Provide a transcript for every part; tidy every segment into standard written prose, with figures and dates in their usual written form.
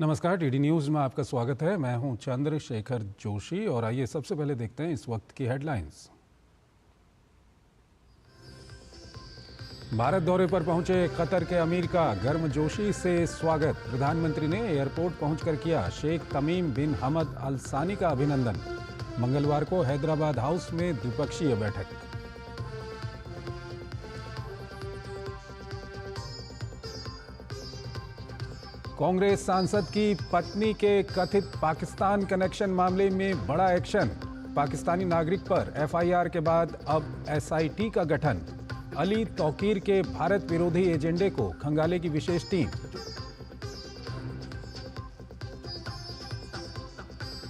नमस्कार, DD news में आपका स्वागत है। मैं हूं चंद्रशेखर जोशी और आइए सबसे पहले देखते हैं इस वक्त की हेडलाइंस। भारत दौरे पर पहुंचे कतर के अमीर का गर्मजोशी से स्वागत। प्रधानमंत्री ने एयरपोर्ट पहुंचकर किया शेख तमीम बिन हमद अल सानी का अभिनंदन। मंगलवार को हैदराबाद हाउस में द्विपक्षीय बैठक। कांग्रेस सांसद की पत्नी के कथित पाकिस्तान कनेक्शन मामले में बड़ा एक्शन। पाकिस्तानी नागरिक पर एफआईआर के बाद अब एसआईटी का गठन। अली तौकीर के भारत विरोधी एजेंडे को खंगाले की विशेष टीम।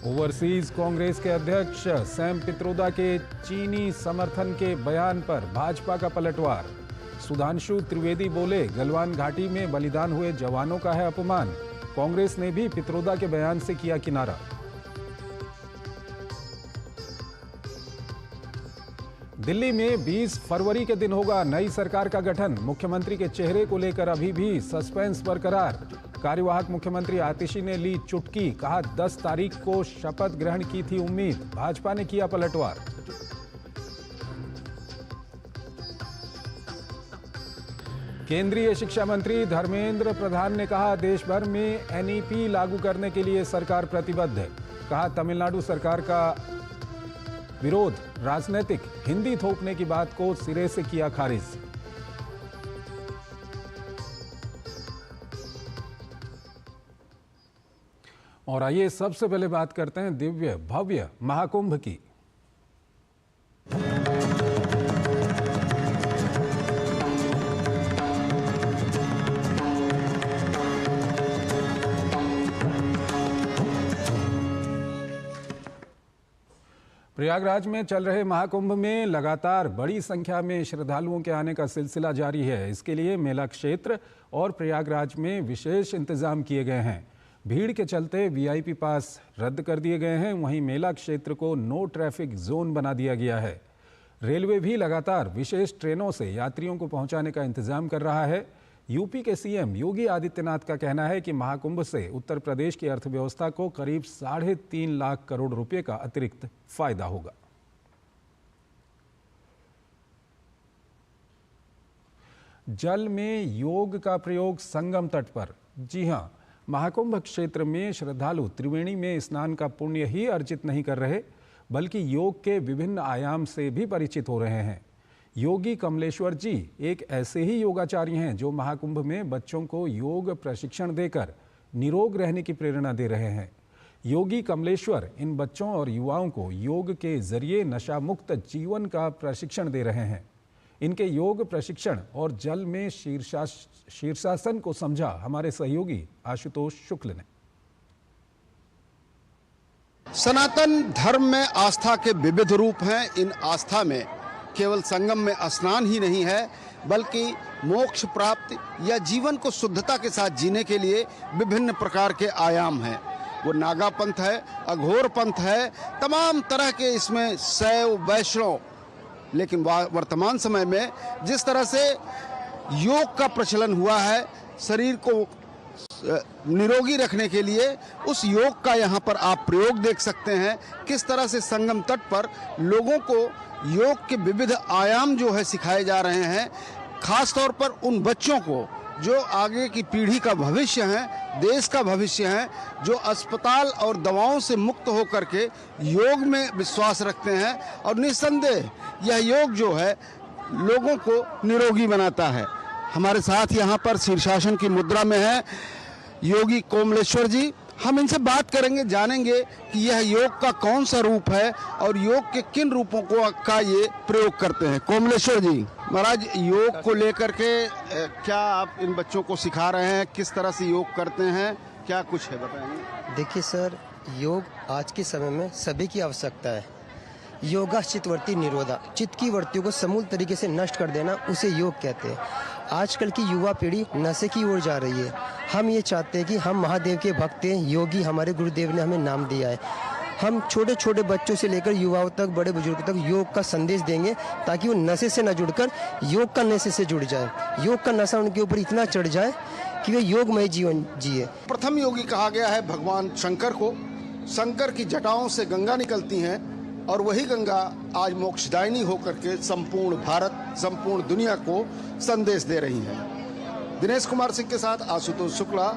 ओवरसीज कांग्रेस के अध्यक्ष सैम पित्रोदा के चीनी समर्थन के बयान पर भाजपा का पलटवार। सुधांशु त्रिवेदी बोले, गलवान घाटी में बलिदान हुए जवानों का है अपमान। कांग्रेस ने भी पित्रोदा के बयान से किया किनारा। दिल्ली में 20 फरवरी के दिन होगा नई सरकार का गठन। मुख्यमंत्री के चेहरे को लेकर अभी भी सस्पेंस बरकरार। कार्यवाहक मुख्यमंत्री आतिशी ने ली चुटकी, कहा 10 तारीख को शपथ ग्रहण की थी उम्मीद। भाजपा ने किया पलटवार। केंद्रीय शिक्षा मंत्री धर्मेंद्र प्रधान ने कहा, देश भर में एनईपी लागू करने के लिए सरकार प्रतिबद्ध। कहा, तमिलनाडु सरकार का विरोध राजनीतिक, हिंदी थोपने की बात को सिरे से किया खारिज। और आइए सबसे पहले बात करते हैं दिव्य भव्य महाकुंभ की। प्रयागराज में चल रहे महाकुंभ में लगातार बड़ी संख्या में श्रद्धालुओं के आने का सिलसिला जारी है। इसके लिए मेला क्षेत्र और प्रयागराज में विशेष इंतजाम किए गए हैं। भीड़ के चलते वीआईपी पास रद्द कर दिए गए हैं। वहीं मेला क्षेत्र को नो ट्रैफिक जोन बना दिया गया है। रेलवे भी लगातार विशेष ट्रेनों से यात्रियों को पहुंचाने का इंतजाम कर रहा है। यूपी के सीएम योगी आदित्यनाथ का कहना है कि महाकुंभ से उत्तर प्रदेश की अर्थव्यवस्था को करीब 3.5 लाख करोड़ रुपए का अतिरिक्त फायदा होगा। जल में योग का प्रयोग संगम तट पर। जी हां, महाकुंभ क्षेत्र में श्रद्धालु त्रिवेणी में स्नान का पुण्य ही अर्जित नहीं कर रहे, बल्कि योग के विभिन्न आयाम से भी परिचित हो रहे हैं। योगी कमलेश्वर जी एक ऐसे ही योगाचार्य हैं जो महाकुंभ में बच्चों को योग प्रशिक्षण देकर निरोग रहने की प्रेरणा दे रहे हैं। योगी कमलेश्वर इन बच्चों और युवाओं को योग के जरिए नशा मुक्त जीवन का प्रशिक्षण दे रहे हैं। इनके योग प्रशिक्षण और जल में शीर्षासन को समझा हमारे सहयोगी आशुतोष शुक्ल ने। सनातन धर्म में आस्था के विविध रूप हैं। इन आस्था में केवल संगम में स्नान ही नहीं है, बल्कि मोक्ष प्राप्ति या जीवन को शुद्धता के साथ जीने के लिए विभिन्न प्रकार के आयाम हैं। वो नागा पंथ है, अघोर पंथ है, तमाम तरह के इसमें शैव वैष्णव। लेकिन वर्तमान समय में जिस तरह से योग का प्रचलन हुआ है शरीर को निरोगी रखने के लिए, उस योग का यहाँ पर आप प्रयोग देख सकते हैं। किस तरह से संगम तट पर लोगों को योग के विविध आयाम जो है सिखाए जा रहे हैं, खास तौर पर उन बच्चों को जो आगे की पीढ़ी का भविष्य है, देश का भविष्य है, जो अस्पताल और दवाओं से मुक्त होकर के योग में विश्वास रखते हैं। और निस्संदेह यह योग जो है लोगों को निरोगी बनाता है। हमारे साथ यहाँ पर शीर्षासन की मुद्रा में है योगी कमलेश्वर जी। हम इनसे बात करेंगे, जानेंगे कि यह योग का कौन सा रूप है और योग के किन रूपों का ये प्रयोग करते हैं। कमलेश्वर जी महाराज, योग को लेकर के क्या आप इन बच्चों को सिखा रहे हैं, किस तरह से योग करते हैं, क्या कुछ है बताएंगे? देखिए सर, योग आज के समय में सभी की आवश्यकता है। योगा चित्तवृत्ति निरोधा, चित्त की वृत्तियों को समूल तरीके से नष्ट कर देना, उसे योग कहते हैं। आजकल की युवा पीढ़ी नशे की ओर जा रही है। हम ये चाहते हैं कि हम महादेव के भक्त हैं, योगी हमारे गुरुदेव ने हमें नाम दिया है। हम छोटे छोटे बच्चों से लेकर युवाओं तक, बड़े बुजुर्गों तक योग का संदेश देंगे, ताकि वो नशे से न जुड़कर योग का नशे से जुड़ जाए। योग का नशा उनके ऊपर इतना चढ़ जाए कि वे योगमय जीवन जिए। प्रथम योगी कहा गया है भगवान शंकर को। शंकर की जटाओं से गंगा निकलती हैं और वही गंगा आज मोक्षदायिनी होकर के संपूर्ण भारत, संपूर्ण दुनिया को संदेश दे रही है। दिनेश कुमार सिंह के साथ आशुतोष शुक्ला,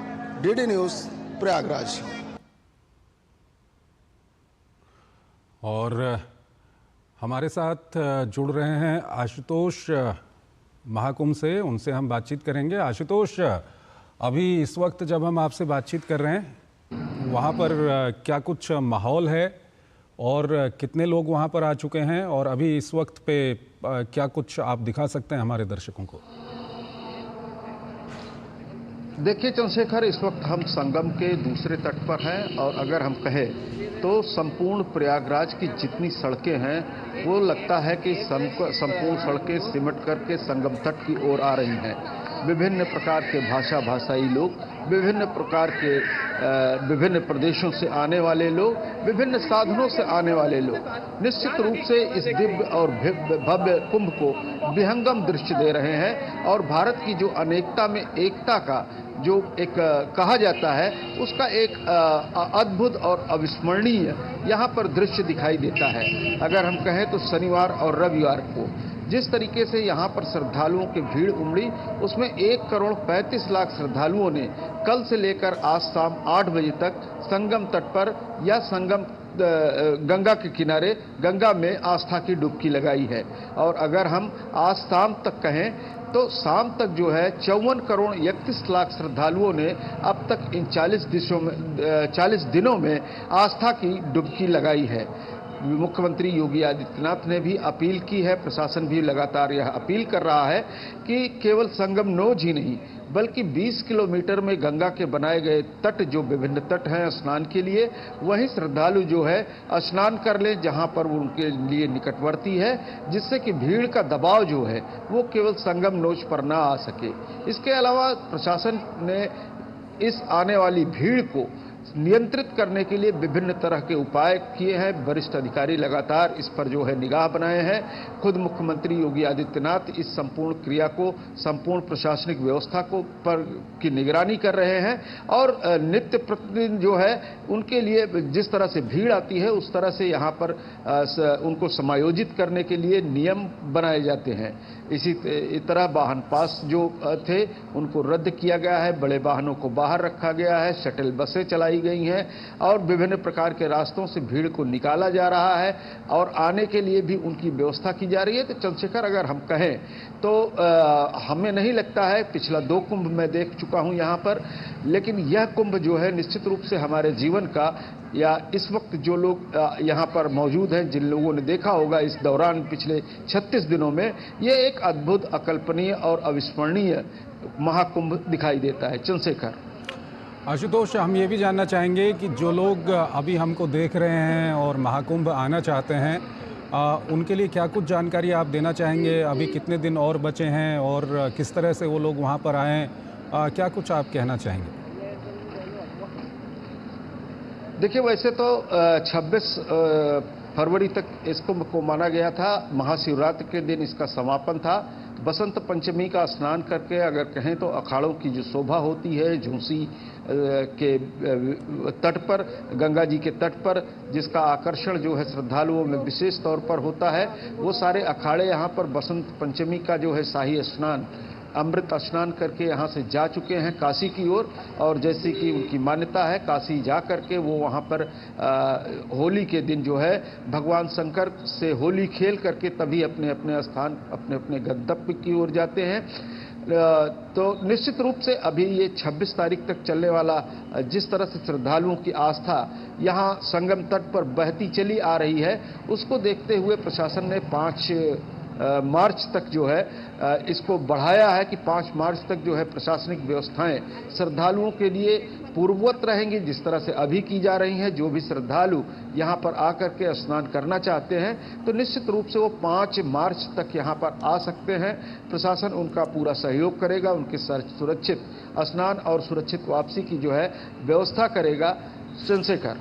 डीडी न्यूज, प्रयागराज। और हमारे साथ जुड़ रहे हैं आशुतोष महाकुंभ से, उनसे हम बातचीत करेंगे। आशुतोष, अभी इस वक्त जब हम आपसे बातचीत कर रहे हैं, वहाँ पर क्या कुछ माहौल है और कितने लोग वहाँ पर आ चुके हैं, और अभी इस वक्त पे क्या कुछ आप दिखा सकते हैं हमारे दर्शकों को? देखिए चंद्रशेखर, इस वक्त हम संगम के दूसरे तट पर हैं और अगर हम कहें तो संपूर्ण प्रयागराज की जितनी सड़कें हैं वो लगता है कि संपूर्ण सड़कें सिमट करके संगम तट की ओर आ रही हैं। विभिन्न प्रकार के भाषाई लोग, विभिन्न प्रकार के विभिन्न प्रदेशों से आने वाले लोग, विभिन्न साधनों से आने वाले लोग निश्चित रूप से इस दिव्य और भव्य कुंभ को विहंगम दृश्य दे रहे हैं और भारत की जो अनेकता में एकता का जो एक कहा जाता है, उसका एक अद्भुत और अविस्मरणीय यहाँ पर दृश्य दिखाई देता है। अगर हम कहें तो शनिवार और रविवार को जिस तरीके से यहाँ पर श्रद्धालुओं की भीड़ उमड़ी, उसमें 1,35,00,000 श्रद्धालुओं ने कल से लेकर आज शाम 8 बजे तक संगम तट पर या संगम गंगा के किनारे गंगा में आस्था की डुबकी लगाई है। और अगर हम आज शाम तक कहें तो शाम तक जो है 54,31,00,000 श्रद्धालुओं ने अब तक इन 40 दिनों में आस्था की डुबकी लगाई है। मुख्यमंत्री योगी आदित्यनाथ ने भी अपील की है, प्रशासन भी लगातार यह अपील कर रहा है कि केवल संगम नोज ही नहीं बल्कि 20 किलोमीटर में गंगा के बनाए गए तट, जो विभिन्न तट हैं स्नान के लिए, वहीं श्रद्धालु जो है स्नान कर लें जहां पर वो उनके लिए निकटवर्ती है, जिससे कि भीड़ का दबाव जो है वो केवल संगम नोज पर ना आ सके। इसके अलावा प्रशासन ने इस आने वाली भीड़ को नियंत्रित करने के लिए विभिन्न तरह के उपाय किए हैं। वरिष्ठ अधिकारी लगातार इस पर जो है निगाह बनाए हैं। खुद मुख्यमंत्री योगी आदित्यनाथ इस संपूर्ण क्रिया को, संपूर्ण प्रशासनिक व्यवस्था को पर की निगरानी कर रहे हैं और नित्य प्रतिदिन जो है उनके लिए जिस तरह से भीड़ आती है उस तरह से यहाँ पर उनको समायोजित करने के लिए नियम बनाए जाते हैं। इसी तरह वाहन पास जो थे उनको रद्द किया गया है, बड़े वाहनों को बाहर रखा गया है, शटल बसें चलाई गई हैं और विभिन्न प्रकार के रास्तों से भीड़ को निकाला जा रहा है और आने के लिए भी उनकी व्यवस्था की जा रही है। तो चंद्रशेखर, अगर हम कहें तो हमें नहीं लगता है, पिछला 2 कुंभ मैं देख चुका हूं यहाँ पर, लेकिन यह कुंभ जो है निश्चित रूप से हमारे जीवन का, या इस वक्त जो लोग यहाँ पर मौजूद हैं, जिन लोगों ने देखा होगा इस दौरान पिछले 36 दिनों में, ये एक अद्भुत, अकल्पनीय और अविस्मरणीय महाकुंभ दिखाई देता है। चंद्रशेखर। आशुतोष, हम ये भी जानना चाहेंगे कि जो लोग अभी हमको देख रहे हैं और महाकुंभ आना चाहते हैं, उनके लिए क्या कुछ जानकारी आप देना चाहेंगे? अभी कितने दिन और बचे हैं और किस तरह से वो लोग वहाँ पर आएँ, क्या कुछ आप कहना चाहेंगे? देखिए, वैसे तो 26 फरवरी तक इस कुंभ को माना गया था। महाशिवरात्रि के दिन इसका समापन था। बसंत पंचमी का स्नान करके अगर कहें तो अखाड़ों की जो शोभा होती है झूसी के तट पर, गंगा जी के तट पर, जिसका आकर्षण जो है श्रद्धालुओं में विशेष तौर पर होता है, वो सारे अखाड़े यहाँ पर बसंत पंचमी का जो है शाही स्नान, अमृत स्नान करके यहाँ से जा चुके हैं काशी की ओर। और जैसे कि उनकी मान्यता है, काशी जा करके वो वहाँ पर होली के दिन जो है भगवान शंकर से होली खेल करके तभी अपने अपने स्थान, अपने अपने गंतव्य की ओर जाते हैं। तो निश्चित रूप से अभी ये 26 तारीख तक चलने वाला, जिस तरह से श्रद्धालुओं की आस्था यहाँ संगम तट पर बहती चली आ रही है, उसको देखते हुए प्रशासन ने 5 मार्च तक जो है इसको बढ़ाया है कि 5 मार्च तक जो है प्रशासनिक व्यवस्थाएं श्रद्धालुओं के लिए पूर्ववत रहेंगी, जिस तरह से अभी की जा रही हैं। जो भी श्रद्धालु यहाँ पर आकर के स्नान करना चाहते हैं तो निश्चित रूप से वो 5 मार्च तक यहाँ पर आ सकते हैं। प्रशासन उनका पूरा सहयोग करेगा, उनके सुरक्षित स्नान और सुरक्षित वापसी की जो है व्यवस्था करेगा। चंद्रशेखर।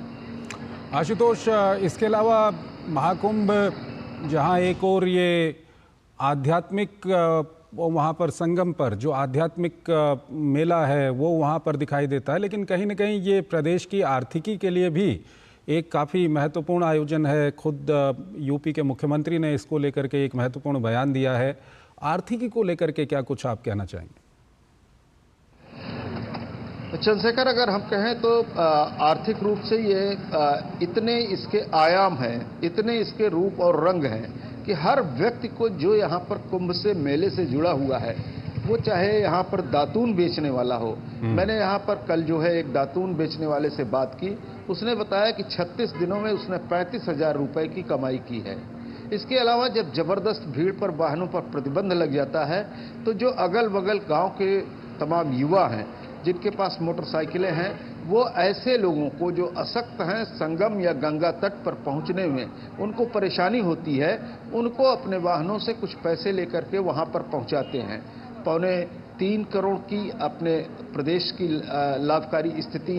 आशुतोष, इसके अलावा महाकुंभ जहां एक और ये आध्यात्मिक वहाँ पर संगम पर जो आध्यात्मिक मेला है वो वहाँ पर दिखाई देता है, लेकिन कहीं ना कहीं ये प्रदेश की आर्थिकी के लिए भी एक काफ़ी महत्वपूर्ण आयोजन है। खुद यूपी के मुख्यमंत्री ने इसको लेकर के एक महत्वपूर्ण बयान दिया है। आर्थिकी को लेकर के क्या कुछ आप कहना चाहेंगे? चंद्रशेखर, अगर हम कहें तो आर्थिक रूप से ये इतने इसके आयाम हैं, इतने इसके रूप और रंग हैं कि हर व्यक्ति को जो यहाँ पर कुंभ से मेले से जुड़ा हुआ है, वो चाहे यहाँ पर दातून बेचने वाला हो। मैंने यहाँ पर कल जो है एक दातून बेचने वाले से बात की, उसने बताया कि 36 दिनों में उसने 35,000 रुपए की कमाई की है। इसके अलावा जब जबरदस्त भीड़ पर वाहनों पर प्रतिबंध लग जाता है तो जो अगल बगल गांव के तमाम युवा हैं जिनके पास मोटरसाइकिलें हैं, वो ऐसे लोगों को जो असक्त हैं संगम या गंगा तट पर पहुंचने में उनको परेशानी होती है, उनको अपने वाहनों से कुछ पैसे लेकर के वहां पर पहुंचाते हैं। 3.25 करोड़ की अपने प्रदेश की लाभकारी स्थिति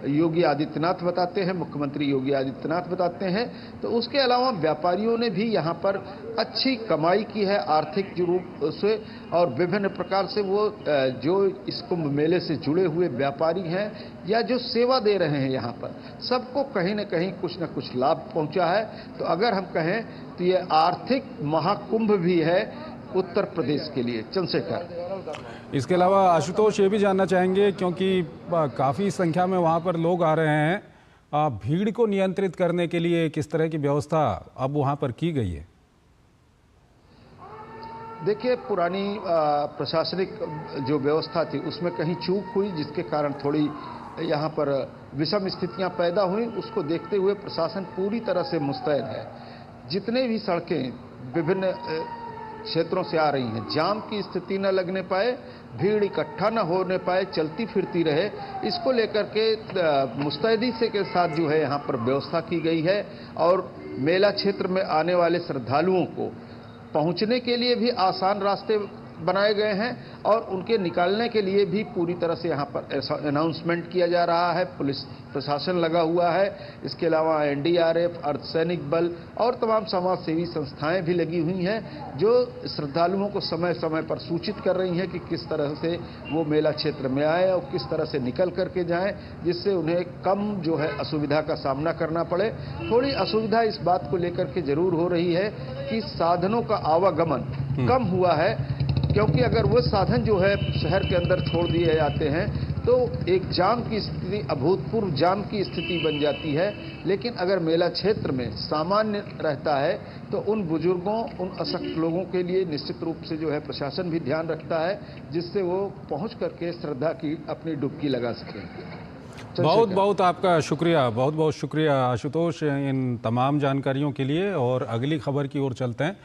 योगी आदित्यनाथ बताते हैं, मुख्यमंत्री योगी आदित्यनाथ बताते हैं। तो उसके अलावा व्यापारियों ने भी यहाँ पर अच्छी कमाई की है आर्थिक रूप से, और विभिन्न प्रकार से वो जो इस कुंभ मेले से जुड़े हुए व्यापारी हैं या जो सेवा दे रहे हैं यहाँ पर, सबको कहीं न कहीं कुछ न कुछ लाभ पहुँचा है। तो अगर हम कहें तो ये आर्थिक महाकुंभ भी है उत्तर प्रदेश के लिए। चंद्रशेखर, इसके अलावा आशुतोष ये भी जानना चाहेंगे, क्योंकि काफ़ी संख्या में वहाँ पर लोग आ रहे हैं, भीड़ को नियंत्रित करने के लिए किस तरह की व्यवस्था अब वहाँ पर की गई है? देखिए, पुरानी प्रशासनिक जो व्यवस्था थी उसमें कहीं चूक हुई, जिसके कारण थोड़ी यहाँ पर विषम स्थितियाँ पैदा हुई। उसको देखते हुए प्रशासन पूरी तरह से मुस्तैद है। जितने भी सड़कें विभिन्न क्षेत्रों से आ रही हैं, जाम की स्थिति न लगने पाए, भीड़ इकट्ठा न होने पाए, चलती फिरती रहे, इसको लेकर के मुस्तैदी से के साथ जो है यहाँ पर व्यवस्था की गई है। और मेला क्षेत्र में आने वाले श्रद्धालुओं को पहुँचने के लिए भी आसान रास्ते बनाए गए हैं और उनके निकालने के लिए भी पूरी तरह से यहाँ पर अनाउंसमेंट किया जा रहा है। पुलिस प्रशासन लगा हुआ है, इसके अलावा एनडीआरएफ, अर्धसैनिक बल और तमाम समाज सेवी संस्थाएं भी लगी हुई हैं जो श्रद्धालुओं को समय समय पर सूचित कर रही हैं कि किस तरह से वो मेला क्षेत्र में आए और किस तरह से निकल करके जाएं, जिससे उन्हें कम जो है असुविधा का सामना करना पड़े। थोड़ी असुविधा इस बात को लेकर के जरूर हो रही है कि साधनों का आवागमन कम हुआ है, क्योंकि अगर वो साधन जो है शहर के अंदर छोड़ दिए जाते हैं तो एक जाम की स्थिति, अभूतपूर्व जाम की स्थिति बन जाती है। लेकिन अगर मेला क्षेत्र में सामान्य रहता है तो उन बुजुर्गों, उन अशक्त लोगों के लिए निश्चित रूप से जो है प्रशासन भी ध्यान रखता है, जिससे वो पहुंच करके श्रद्धा की अपनी डुबकी लगा सकें। बहुत बहुत आपका शुक्रिया, बहुत बहुत शुक्रिया आशुतोष इन तमाम जानकारियों के लिए। और अगली खबर की ओर चलते हैं।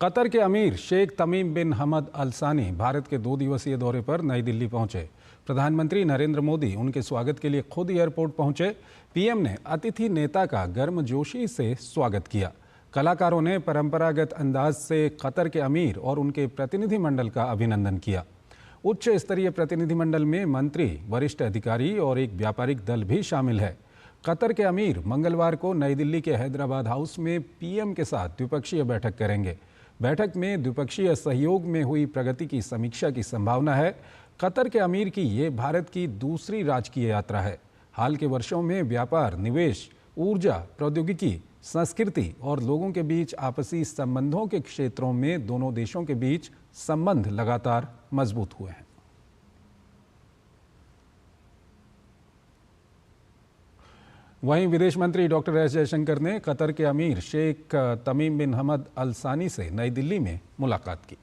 कतर के अमीर शेख तमीम बिन हमद अल सानी भारत के 2 दिवसीय दौरे पर नई दिल्ली पहुंचे। प्रधानमंत्री नरेंद्र मोदी उनके स्वागत के लिए खुद एयरपोर्ट पहुंचे। पीएम ने अतिथि नेता का गर्मजोशी से स्वागत किया। कलाकारों ने परंपरागत अंदाज से कतर के अमीर और उनके प्रतिनिधिमंडल का अभिनंदन किया। उच्च स्तरीय प्रतिनिधिमंडल में मंत्री, वरिष्ठ अधिकारी और एक व्यापारिक दल भी शामिल है। कतर के अमीर मंगलवार को नई दिल्ली के हैदराबाद हाउस में पीएम के साथ द्विपक्षीय बैठक करेंगे। बैठक में द्विपक्षीय सहयोग में हुई प्रगति की समीक्षा की संभावना है। कतर के अमीर की ये भारत की दूसरी राजकीय यात्रा है। हाल के वर्षों में व्यापार, निवेश, ऊर्जा, प्रौद्योगिकी, संस्कृति और लोगों के बीच आपसी संबंधों के क्षेत्रों में दोनों देशों के बीच संबंध लगातार मजबूत हुए हैं। वहीं विदेश मंत्री डॉक्टर एस जयशंकर ने कतर के अमीर शेख तमीम बिन हमद अल सानी से नई दिल्ली में मुलाकात की।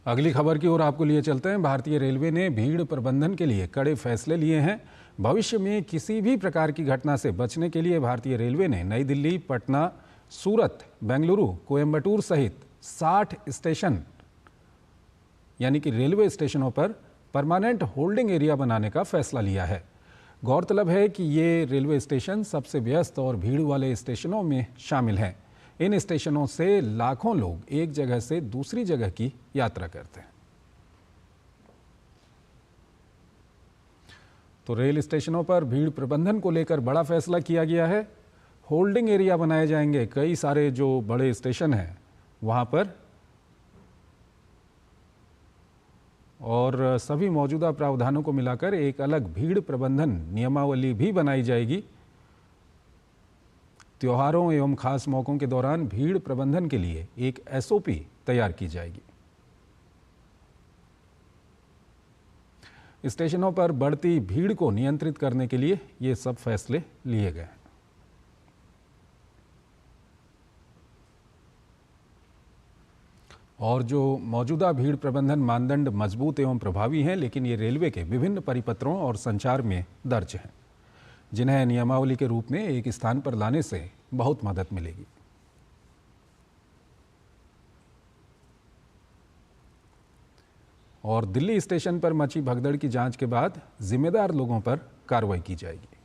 अगली खबर की ओर आपको लिए चलते हैं। भारतीय रेलवे ने भीड़ प्रबंधन के लिए कड़े फैसले लिए हैं। भविष्य में किसी भी प्रकार की घटना से बचने के लिए भारतीय रेलवे ने नई दिल्ली, पटना, सूरत, बेंगलुरु, कोयम्बटूर सहित 60 स्टेशन यानी कि रेलवे स्टेशनों पर परमानेंट होल्डिंग एरिया बनाने का फैसला लिया है। गौरतलब है कि ये रेलवे स्टेशन सबसे व्यस्त और भीड़ वाले स्टेशनों में शामिल हैं। इन स्टेशनों से लाखों लोग एक जगह से दूसरी जगह की यात्रा करते हैं। तो रेल स्टेशनों पर भीड़ प्रबंधन को लेकर बड़ा फैसला किया गया है। होल्डिंग एरिया बनाए जाएंगे। कई सारे जो बड़े स्टेशन हैं वहां पर, और सभी मौजूदा प्रावधानों को मिलाकर एक अलग भीड़ प्रबंधन नियमावली भी बनाई जाएगी। त्योहारों एवं खास मौकों के दौरान भीड़ प्रबंधन के लिए एक एसओपी तैयार की जाएगी। स्टेशनों पर बढ़ती भीड़ को नियंत्रित करने के लिए ये सब फैसले लिए गए हैं। और जो मौजूदा भीड़ प्रबंधन मानदंड मजबूत एवं प्रभावी हैं, लेकिन ये रेलवे के विभिन्न परिपत्रों और संचार में दर्ज हैं, जिन्हें नियमावली के रूप में एक स्थान पर लाने से बहुत मदद मिलेगी। और दिल्ली स्टेशन पर मची भगदड़ की जांच के बाद जिम्मेदार लोगों पर कार्रवाई की जाएगी।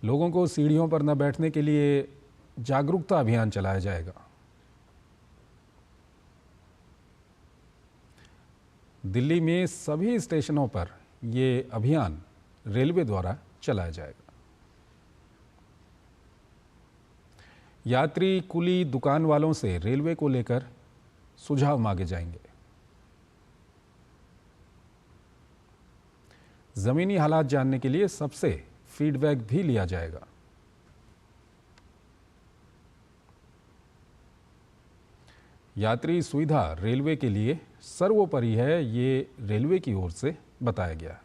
लोगों को सीढ़ियों पर न बैठने के लिए जागरूकता अभियान चलाया जाएगा। दिल्ली में सभी स्टेशनों पर ये अभियान रेलवे द्वारा चलाया जाएगा। यात्री, कुली, दुकान वालों से रेलवे को लेकर सुझाव मांगे जाएंगे। जमीनी हालात जानने के लिए सबसे फीडबैक भी लिया जाएगा। यात्री सुविधा रेलवे के लिए सर्वोपरि है, ये रेलवे की ओर से बताया गया।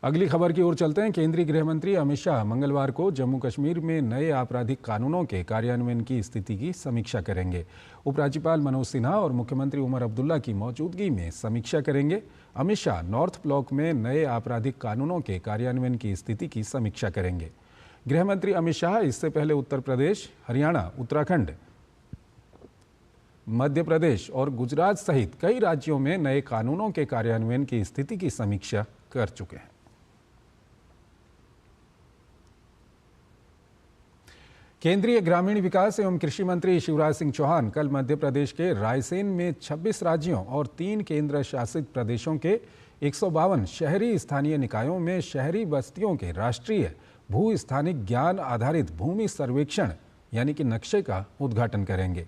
अगली खबर की ओर चलते हैं। केंद्रीय गृह मंत्री अमित शाह मंगलवार को जम्मू कश्मीर में नए आपराधिक कानूनों के कार्यान्वयन की स्थिति की समीक्षा करेंगे। उपराज्यपाल मनोज सिन्हा और मुख्यमंत्री उमर अब्दुल्ला की मौजूदगी में समीक्षा करेंगे। अमित शाह नॉर्थ ब्लॉक में नए आपराधिक कानूनों के कार्यान्वयन की स्थिति की समीक्षा करेंगे। गृह मंत्री अमित शाह इससे पहले उत्तर प्रदेश, हरियाणा, उत्तराखंड, मध्य प्रदेश और गुजरात सहित कई राज्यों में नए कानूनों के कार्यान्वयन की स्थिति की समीक्षा कर चुके हैं। केंद्रीय ग्रामीण विकास एवं कृषि मंत्री शिवराज सिंह चौहान कल मध्य प्रदेश के रायसेन में 26 राज्यों और 3 केंद्र शासित प्रदेशों के 152 शहरी स्थानीय निकायों में शहरी बस्तियों के राष्ट्रीय भू स्थानिक ज्ञान आधारित भूमि सर्वेक्षण यानी कि नक्शे का उद्घाटन करेंगे।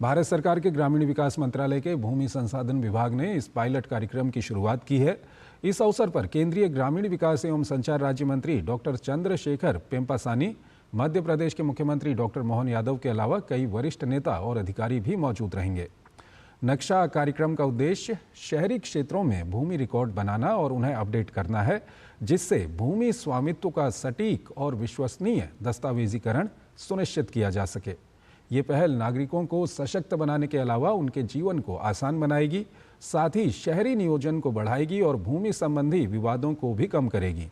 भारत सरकार के ग्रामीण विकास मंत्रालय के भूमि संसाधन विभाग ने इस पायलट कार्यक्रम की शुरुआत की है। इस अवसर पर केंद्रीय ग्रामीण विकास एवं संचार राज्य मंत्री डॉक्टर चंद्रशेखर पेम्पासानी, मध्य प्रदेश के मुख्यमंत्री डॉक्टर मोहन यादव के अलावा कई वरिष्ठ नेता और अधिकारी भी मौजूद रहेंगे। नक्शा कार्यक्रम का उद्देश्य शहरी क्षेत्रों में भूमि रिकॉर्ड बनाना और उन्हें अपडेट करना है, जिससे भूमि स्वामित्व का सटीक और विश्वसनीय दस्तावेजीकरण सुनिश्चित किया जा सके। ये पहल नागरिकों को सशक्त बनाने के अलावा उनके जीवन को आसान बनाएगी, साथ ही शहरी नियोजन को बढ़ाएगी और भूमि संबंधी विवादों को भी कम करेगी।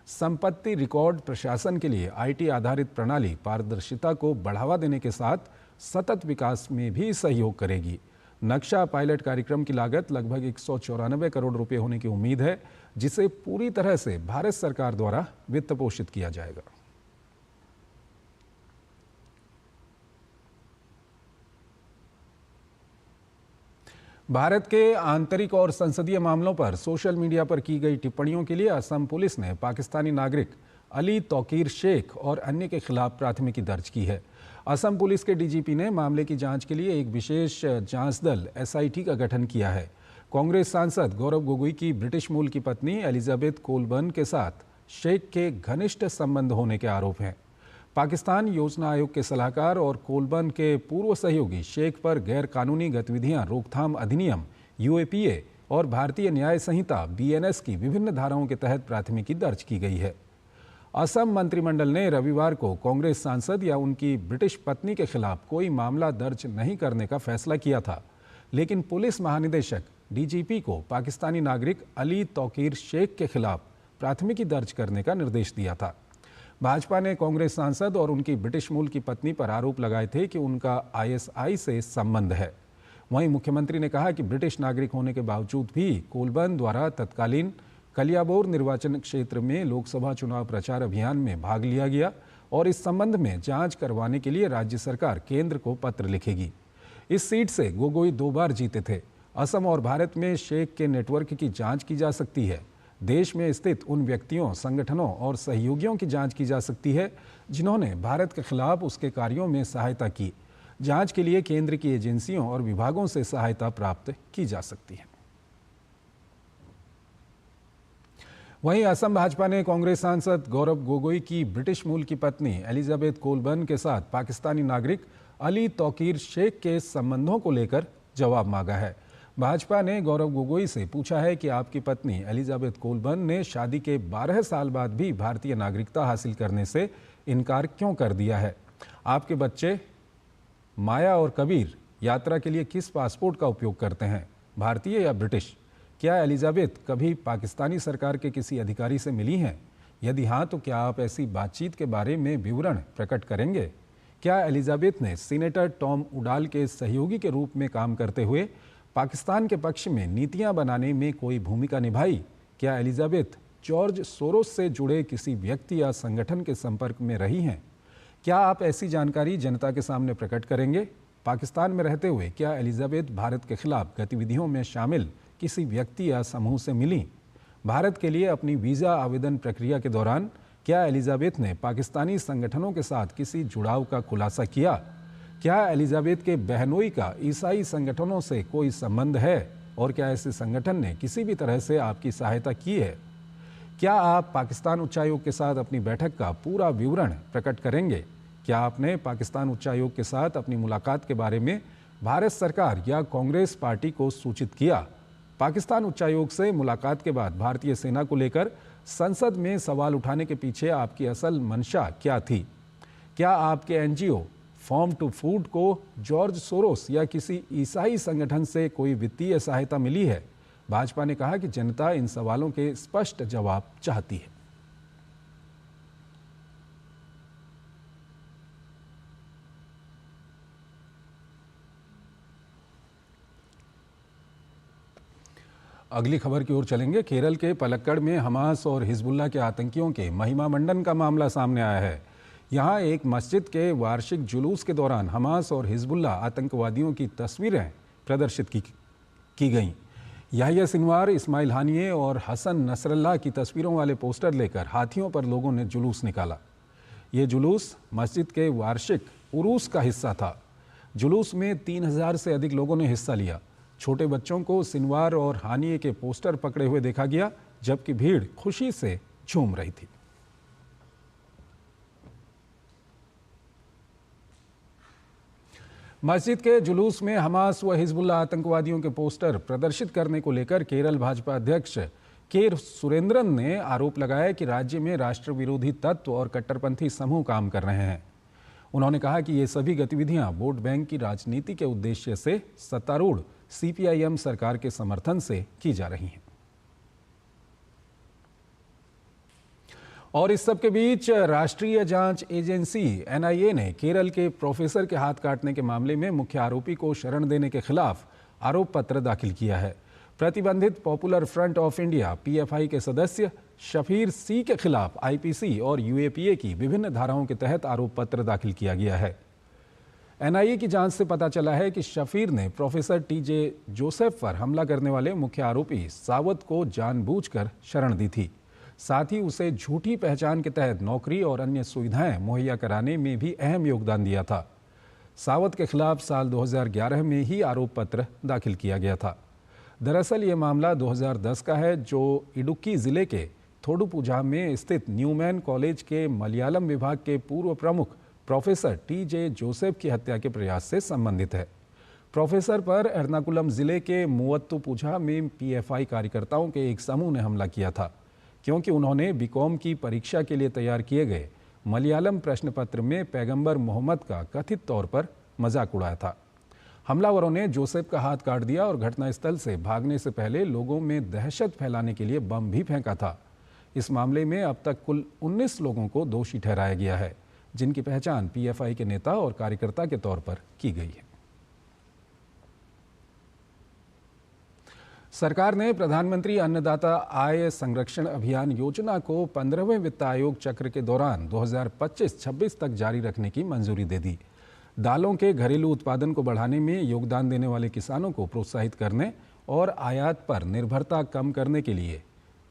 संपत्ति रिकॉर्ड प्रशासन के लिए आईटी आधारित प्रणाली पारदर्शिता को बढ़ावा देने के साथ सतत विकास में भी सहयोग करेगी। नक्शा पायलट कार्यक्रम की लागत लगभग 194 करोड़ रुपए होने की उम्मीद है, जिसे पूरी तरह से भारत सरकार द्वारा वित्त पोषित किया जाएगा। भारत के आंतरिक और संसदीय मामलों पर सोशल मीडिया पर की गई टिप्पणियों के लिए असम पुलिस ने पाकिस्तानी नागरिक अली तौकीर शेख और अन्य के खिलाफ प्राथमिकी दर्ज की है। असम पुलिस के डीजीपी ने मामले की जांच के लिए एक विशेष जांच दल एसआईटी का गठन किया है। कांग्रेस सांसद गौरव गोगोई की ब्रिटिश मूल की पत्नी एलिजाबेथ कोलबर्न के साथ शेख के घनिष्ठ संबंध होने के आरोप हैं। पाकिस्तान योजना आयोग के सलाहकार और कोलबर्न के पूर्व सहयोगी शेख पर गैर कानूनी गतिविधियां रोकथाम अधिनियम यूएपीए और भारतीय न्याय संहिता बीएनएस की विभिन्न धाराओं के तहत प्राथमिकी दर्ज की गई है। असम मंत्रिमंडल ने रविवार को कांग्रेस सांसद या उनकी ब्रिटिश पत्नी के खिलाफ कोई मामला दर्ज नहीं करने का फैसला किया था, लेकिन पुलिस महानिदेशक डीजीपी को पाकिस्तानी नागरिक अली तौकीर शेख के खिलाफ प्राथमिकी दर्ज करने का निर्देश दिया था। भाजपा ने कांग्रेस सांसद और उनकी ब्रिटिश मूल की पत्नी पर आरोप लगाए थे कि उनका आईएसआई से संबंध है। वहीं मुख्यमंत्री ने कहा कि ब्रिटिश नागरिक होने के बावजूद भी कोलबर्न द्वारा तत्कालीन कलियाबोर निर्वाचन क्षेत्र में लोकसभा चुनाव प्रचार अभियान में भाग लिया गया और इस संबंध में जांच करवाने के लिए राज्य सरकार केंद्र को पत्र लिखेगी। इस सीट से गोगोई 2 बार जीते थे। असम और भारत में शेख के नेटवर्क की जांच की जा सकती है। देश में स्थित उन व्यक्तियों, संगठनों और सहयोगियों की जांच की जा सकती है जिन्होंने भारत के खिलाफ उसके कार्यों में सहायता की। जांच के लिए केंद्र की एजेंसियों और विभागों से सहायता प्राप्त की जा सकती है। वहीं असम भाजपा ने कांग्रेस सांसद गौरव गोगोई की ब्रिटिश मूल की पत्नी एलिजाबेथ कोलबर्न के साथ पाकिस्तानी नागरिक अली तौकीर शेख के संबंधों को लेकर जवाब मांगा है। भाजपा ने गौरव गोगोई से पूछा है कि आपकी पत्नी एलिजाबेथ कोलबर्न ने शादी के 12 साल बाद भी भारतीय नागरिकता हासिल करने से इनकार क्यों कर दिया है। आपके बच्चे माया और कबीर यात्रा के लिए किस पासपोर्ट का उपयोग करते हैं, भारतीय या ब्रिटिश? क्या एलिजाबेथ कभी पाकिस्तानी सरकार के किसी अधिकारी से मिली हैं? यदि हाँ, तो क्या आप ऐसी बातचीत के बारे में विवरण प्रकट करेंगे? क्या एलिजाबेथ ने सीनेटर टॉम उडाल के सहयोगी के रूप में काम करते हुए पाकिस्तान के पक्ष में नीतियां बनाने में कोई भूमिका निभाई? क्या एलिजाबेथ जॉर्ज सोरोस से जुड़े किसी व्यक्ति या संगठन के संपर्क में रही हैं? क्या आप ऐसी जानकारी जनता के सामने प्रकट करेंगे? पाकिस्तान में रहते हुए क्या एलिजाबेथ भारत के खिलाफ गतिविधियों में शामिल किसी व्यक्ति या समूह से मिली? भारत के लिए अपनी वीज़ा आवेदन प्रक्रिया के दौरान क्या एलिजाबेथ ने पाकिस्तानी संगठनों के साथ किसी जुड़ाव का खुलासा किया? क्या एलिजाबेथ के बहनोई का ईसाई संगठनों से कोई संबंध है और क्या ऐसे संगठन ने किसी भी तरह से आपकी सहायता की है? क्या आप पाकिस्तान उच्चायोग के साथ अपनी बैठक का पूरा विवरण प्रकट करेंगे? क्या आपने पाकिस्तान उच्चायोग के साथ अपनी मुलाकात के बारे में भारत सरकार या कांग्रेस पार्टी को सूचित किया? पाकिस्तान उच्चायोग से मुलाकात के बाद भारतीय सेना को लेकर संसद में सवाल उठाने के पीछे आपकी असल मंशा क्या थी? क्या आपके एनजीओ फॉर्म टू फूड को जॉर्ज सोरोस या किसी ईसाई संगठन से कोई वित्तीय सहायता मिली है? भाजपा ने कहा कि जनता इन सवालों के स्पष्ट जवाब चाहती है। अगली खबर की ओर चलेंगे। केरल के पलक्कड़ में हमास और हिजबुल्लाह के आतंकियों के महिमा मंडन का मामला सामने आया है। यहां एक मस्जिद के वार्षिक जुलूस के दौरान हमास और हिजबुल्लाह आतंकवादियों की तस्वीरें प्रदर्शित की गईं। याहिया सिनवार, इस्माइल हानिये और हसन नसरल्लाह की तस्वीरों वाले पोस्टर लेकर हाथियों पर लोगों ने जुलूस निकाला। ये जुलूस मस्जिद के वार्षिक उरूस का हिस्सा था। जुलूस में 3000 से अधिक लोगों ने हिस्सा लिया। छोटे बच्चों को सिनवार और हानिये के पोस्टर पकड़े हुए देखा गया, जबकि भीड़ खुशी से झूम रही थी। मस्जिद के जुलूस में हमास व हिजबुल्लाह आतंकवादियों के पोस्टर प्रदर्शित करने को लेकर केरल भाजपा अध्यक्ष के सुरेंद्रन ने आरोप लगाया कि राज्य में राष्ट्र विरोधी तत्व और कट्टरपंथी समूह काम कर रहे हैं। उन्होंने कहा कि ये सभी गतिविधियां वोट बैंक की राजनीति के उद्देश्य से सत्तारूढ़ सीपीआईएम सरकार के समर्थन से की जा रही हैं। और इस सब के बीच राष्ट्रीय जांच एजेंसी एनआईए ने केरल के प्रोफेसर के हाथ काटने के मामले में मुख्य आरोपी को शरण देने के खिलाफ आरोप पत्र दाखिल किया है। प्रतिबंधित popular front of India PFI के सदस्य शफीर सी के खिलाफ आईपीसी और यूएपीए की विभिन्न धाराओं के तहत आरोप पत्र दाखिल किया गया है। एनआईए की जांच से पता चला है कि शफीर ने प्रोफेसर टीजे जोसेफ पर हमला करने वाले मुख्य आरोपी सावत को जानबूझकर शरण दी थी। साथ ही उसे झूठी पहचान के तहत नौकरी और अन्य सुविधाएं मुहैया कराने में भी अहम योगदान दिया था। सावत के खिलाफ साल 2011 में ही आरोप पत्र दाखिल किया गया था। दरअसल ये मामला 2010 का है, जो इडुक्की जिले के थोडुपुझा में स्थित न्यूमैन कॉलेज के मलयालम विभाग के पूर्व प्रमुख प्रोफेसर टीजे जोसेफ की हत्या के प्रयास से संबंधित है। प्रोफेसर पर एर्नाकुलम जिले के मुवत्तुपुझा में पीएफआई कार्यकर्ताओं के एक समूह ने हमला किया था, क्योंकि उन्होंने बीकॉम की परीक्षा के लिए तैयार किए गए मलयालम प्रश्न पत्र में पैगंबर मोहम्मद का कथित तौर पर मजाक उड़ाया था। हमलावरों ने जोसेफ का हाथ काट दिया और घटनास्थल से भागने से पहले लोगों में दहशत फैलाने के लिए बम भी फेंका था। इस मामले में अब तक कुल 19 लोगों को दोषी ठहराया गया है, जिनकी पहचान पीएफआई के नेता और कार्यकर्ता के तौर पर की गई है। सरकार ने प्रधानमंत्री अन्नदाता आय संरक्षण अभियान योजना को 15वें वित्त आयोग चक्र के दौरान 2025-26 तक जारी रखने की मंजूरी दे दी। दालों के घरेलू उत्पादन को बढ़ाने में योगदान देने वाले किसानों को प्रोत्साहित करने और आयात पर निर्भरता कम करने के लिए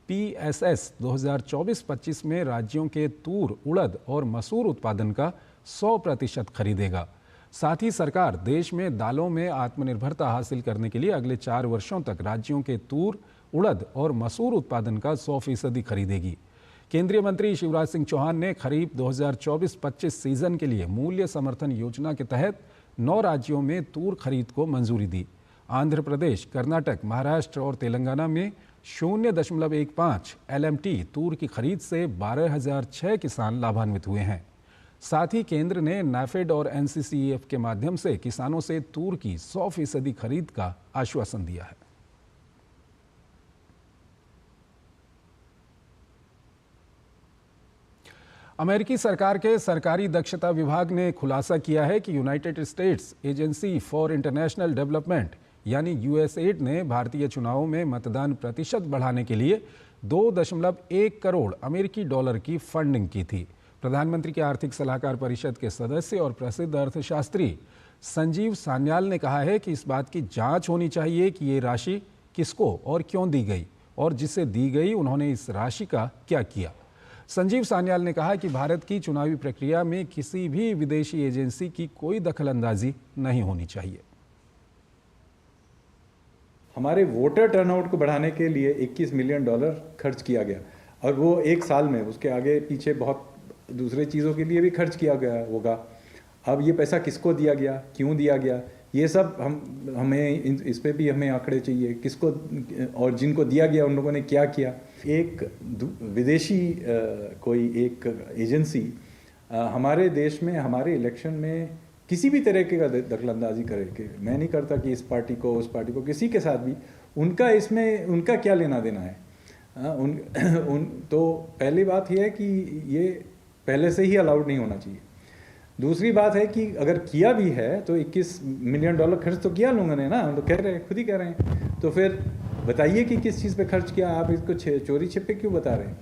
PSS 2024-25 में राज्यों के तूर, उड़द और मसूर उत्पादन का 100% खरीदेगा। साथ ही सरकार देश में दालों में आत्मनिर्भरता हासिल करने के लिए अगले 4 वर्षों तक राज्यों के तूर, उड़द और मसूर उत्पादन का 100% खरीदेगी। केंद्रीय मंत्री शिवराज सिंह चौहान ने खरीफ 2024-25 सीजन के लिए मूल्य समर्थन योजना के तहत 9 राज्यों में तूर खरीद को मंजूरी दी। आंध्र प्रदेश, कर्नाटक, महाराष्ट्र और तेलंगाना में 0.15 LMT तूर की खरीद से 12,006 किसान लाभान्वित हुए हैं। साथ ही केंद्र ने नाफेड और NCCEF के माध्यम से किसानों से तूर की 100% खरीद का आश्वासन दिया है। अमेरिकी सरकार के सरकारी दक्षता विभाग ने खुलासा किया है कि United states agency for international development यानी USAID ने भारतीय चुनावों में मतदान प्रतिशत बढ़ाने के लिए 2.1 करोड़ अमेरिकी डॉलर की फंडिंग की थी। प्रधानमंत्री के आर्थिक सलाहकार परिषद के सदस्य और प्रसिद्ध अर्थशास्त्री संजीव सान्याल ने कहा है कि इस बात की जांच होनी चाहिए कि ये राशि किसको और क्यों दी गई और जिसे दी गई उन्होंने इस राशि का क्या किया। संजीव सान्याल ने कहा कि भारत की चुनावी प्रक्रिया में किसी भी विदेशी एजेंसी की कोई दखलंदाजी नहीं होनी चाहिए। हमारे वोटर टर्नआउट को बढ़ाने के लिए $21 मिलियन खर्च किया गया और वो एक साल में, उसके आगे पीछे बहुत दूसरे चीज़ों के लिए भी खर्च किया गया होगा। अब ये पैसा किसको दिया गया, क्यों दिया गया, ये सब हमें इस पे भी हमें आंकड़े चाहिए, किसको और जिनको दिया गया उन लोगों ने क्या किया। एक विदेशी कोई एक एजेंसी हमारे देश में, हमारे इलेक्शन में किसी भी तरीके का दखलंदाजी करे कि मैं नहीं करता कि इस पार्टी को, उस पार्टी को, किसी के साथ भी उनका इसमें उनका क्या लेना देना है। तो पहली बात यह है कि ये पहले से ही अलाउड नहीं होना चाहिए। दूसरी बात है कि अगर किया भी है तो $21 मिलियन खर्च तो किया लोगों ने ना, हम तो कह रहे हैं, खुद ही कह रहे हैं। तो फिर बताइए कि किस चीज़ पे खर्च किया, आप इसको चोरी छिपे क्यों बता रहे हैं।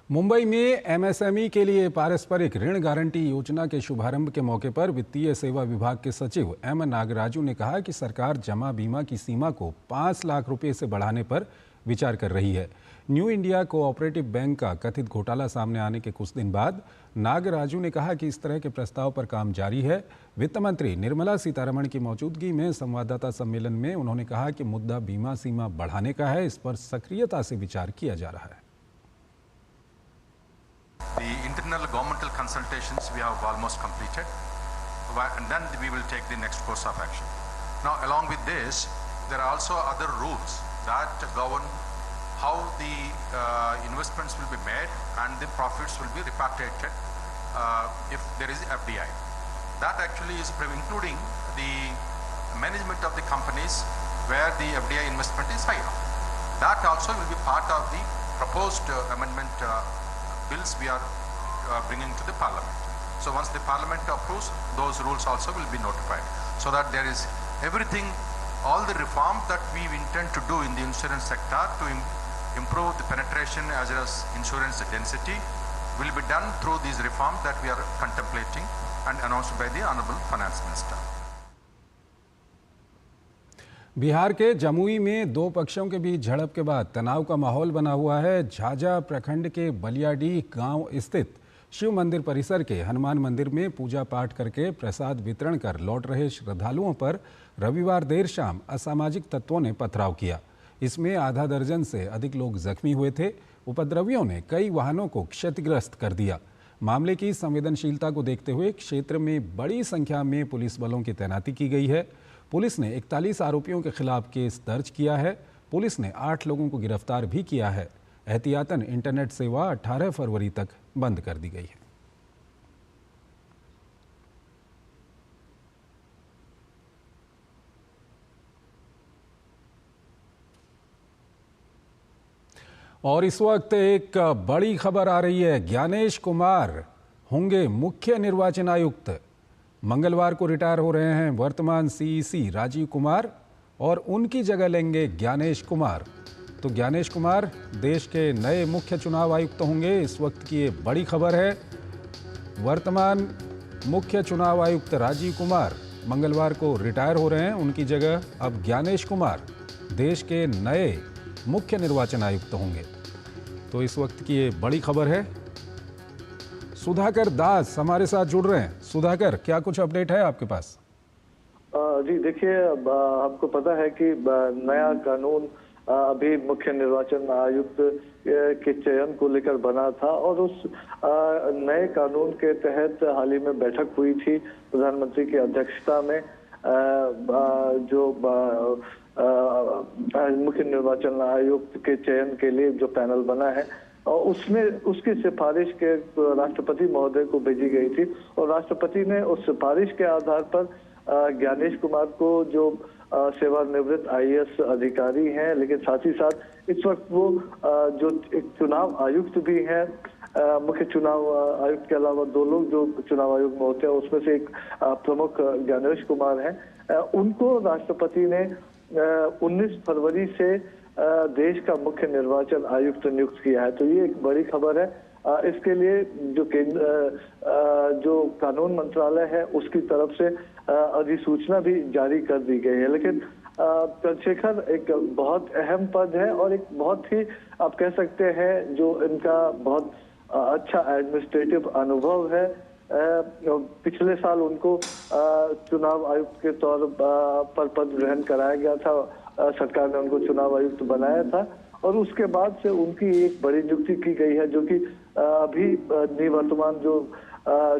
मुंबई में MSME के लिए पारस्परिक ऋण गारंटी योजना के शुभारंभ के मौके पर वित्तीय सेवा विभाग के सचिव M नागराजू ने कहा कि सरकार जमा बीमा की सीमा को 5 लाख रुपए से बढ़ाने पर विचार कर रही है। न्यू इंडिया कोऑपरेटिव बैंक का कथित घोटाला सामने आने के कुछ दिन बाद नागराजू ने कहा कि इस तरह के प्रस्ताव पर काम जारी है। वित्त मंत्री निर्मला सीतारमण की मौजूदगी में संवाददाता सम्मेलन में उन्होंने कहा कि मुद्दा बीमा सीमा बढ़ाने का है, इस पर सक्रियता से विचार किया जा रहा है। The internal governmental consultations we have almost completed, and then we will take the next course of action. Now, along with this, there are also other rules that govern how the investments will be made and the profits will be repatriated if there is FDI. That actually is including the management of the companies where the FDI investment is higher. That also will be part of the proposed amendment bills we are bringing to the parliament. So once the parliament approves, those rules also will be notified, so that there is everything, all the reform that we intend to do in the insurance sector to improve the penetration as well as insurance density will be done through these reforms that we are contemplating and announced by the Honorable Finance Minister. Bihar के जमुई में दो पक्षों के बीच झड़प के बाद तनाव का माहौल बना हुआ है। झाझा प्रखंड के बलियाडीह गांव स्थित शिव मंदिर परिसर के हनुमान मंदिर में पूजा पाठ करके प्रसाद वितरण कर लौट रहे श्रद्धालुओं पर रविवार देर शाम असामाजिक तत्वों ने पथराव किया। इसमें आधा दर्जन से अधिक लोग जख्मी हुए थे। उपद्रवियों ने कई वाहनों को क्षतिग्रस्त कर दिया। मामले की संवेदनशीलता को देखते हुए क्षेत्र में बड़ी संख्या में पुलिस बलों की तैनाती की गई है। पुलिस ने 41 आरोपियों के खिलाफ केस दर्ज किया है। पुलिस ने 8 लोगों को गिरफ्तार भी किया है। एहतियातन इंटरनेट सेवा 18 फरवरी तक बंद कर दी गई है। और इस वक्त एक बड़ी खबर आ रही है। ज्ञानेश कुमार होंगे मुख्य निर्वाचन आयुक्त। मंगलवार को रिटायर हो रहे हैं वर्तमान CEC राजीव कुमार और उनकी जगह लेंगे ज्ञानेश कुमार। तो ज्ञानेश कुमार देश के नए मुख्य चुनाव आयुक्त होंगे। इस वक्त की ये बड़ी खबर है। वर्तमान मुख्य चुनाव आयुक्त राजीव कुमार मंगलवार को रिटायर हो रहे हैं। उनकी जगह अब ज्ञानेश कुमार देश के नए मुख्य निर्वाचन आयुक्त होंगे। तो इस वक्त की ये बड़ी खबर है। सुधाकर दास हमारे साथ जुड़ रहे हैं। सुधाकर, क्या कुछ अपडेट है आपके पास? जी देखिए, आपको पता है कि नया कानून अभी मुख्य निर्वाचन आयुक्त के चयन को लेकर बना था और उस नए कानून के तहत हाल ही में बैठक हुई थी प्रधानमंत्री की अध्यक्षता में। जो मुख्य निर्वाचन आयुक्त के चयन के लिए जो पैनल बना है और उसमें उसकी सिफारिश के राष्ट्रपति महोदय को भेजी गई थी और राष्ट्रपति ने उस सिफारिश के आधार पर ज्ञानेश कुमार को, जो सेवानिवृत्त आईएएस अधिकारी हैं, लेकिन साथ ही साथ इस वक्त वो जो एक चुनाव आयुक्त भी हैं, मुख्य चुनाव आयुक्त के अलावा दो लोग जो चुनाव आयोग में होते हैं उसमें से एक प्रमुख ज्ञानेश कुमार हैं, उनको राष्ट्रपति ने 19 फरवरी से देश का मुख्य निर्वाचन आयुक्त नियुक्त किया है। तो ये एक बड़ी खबर है। इसके लिए जो जो कानून मंत्रालय है उसकी तरफ से अधिसूचना भी जारी कर दी गई है। लेकिन चंद्रशेखर एक बहुत अहम पद है और एक बहुत ही आप कह सकते हैं जो इनका बहुत अच्छा एडमिनिस्ट्रेटिव अनुभव है। पिछले साल उनको चुनाव आयुक्त के तौर पर पद ग्रहण कराया गया था। सरकार ने उनको चुनाव आयुक्त बनाया था और उसके बाद से उनकी एक बड़ी नियुक्ति की गई है, जो कि अभी निवर्तमान जो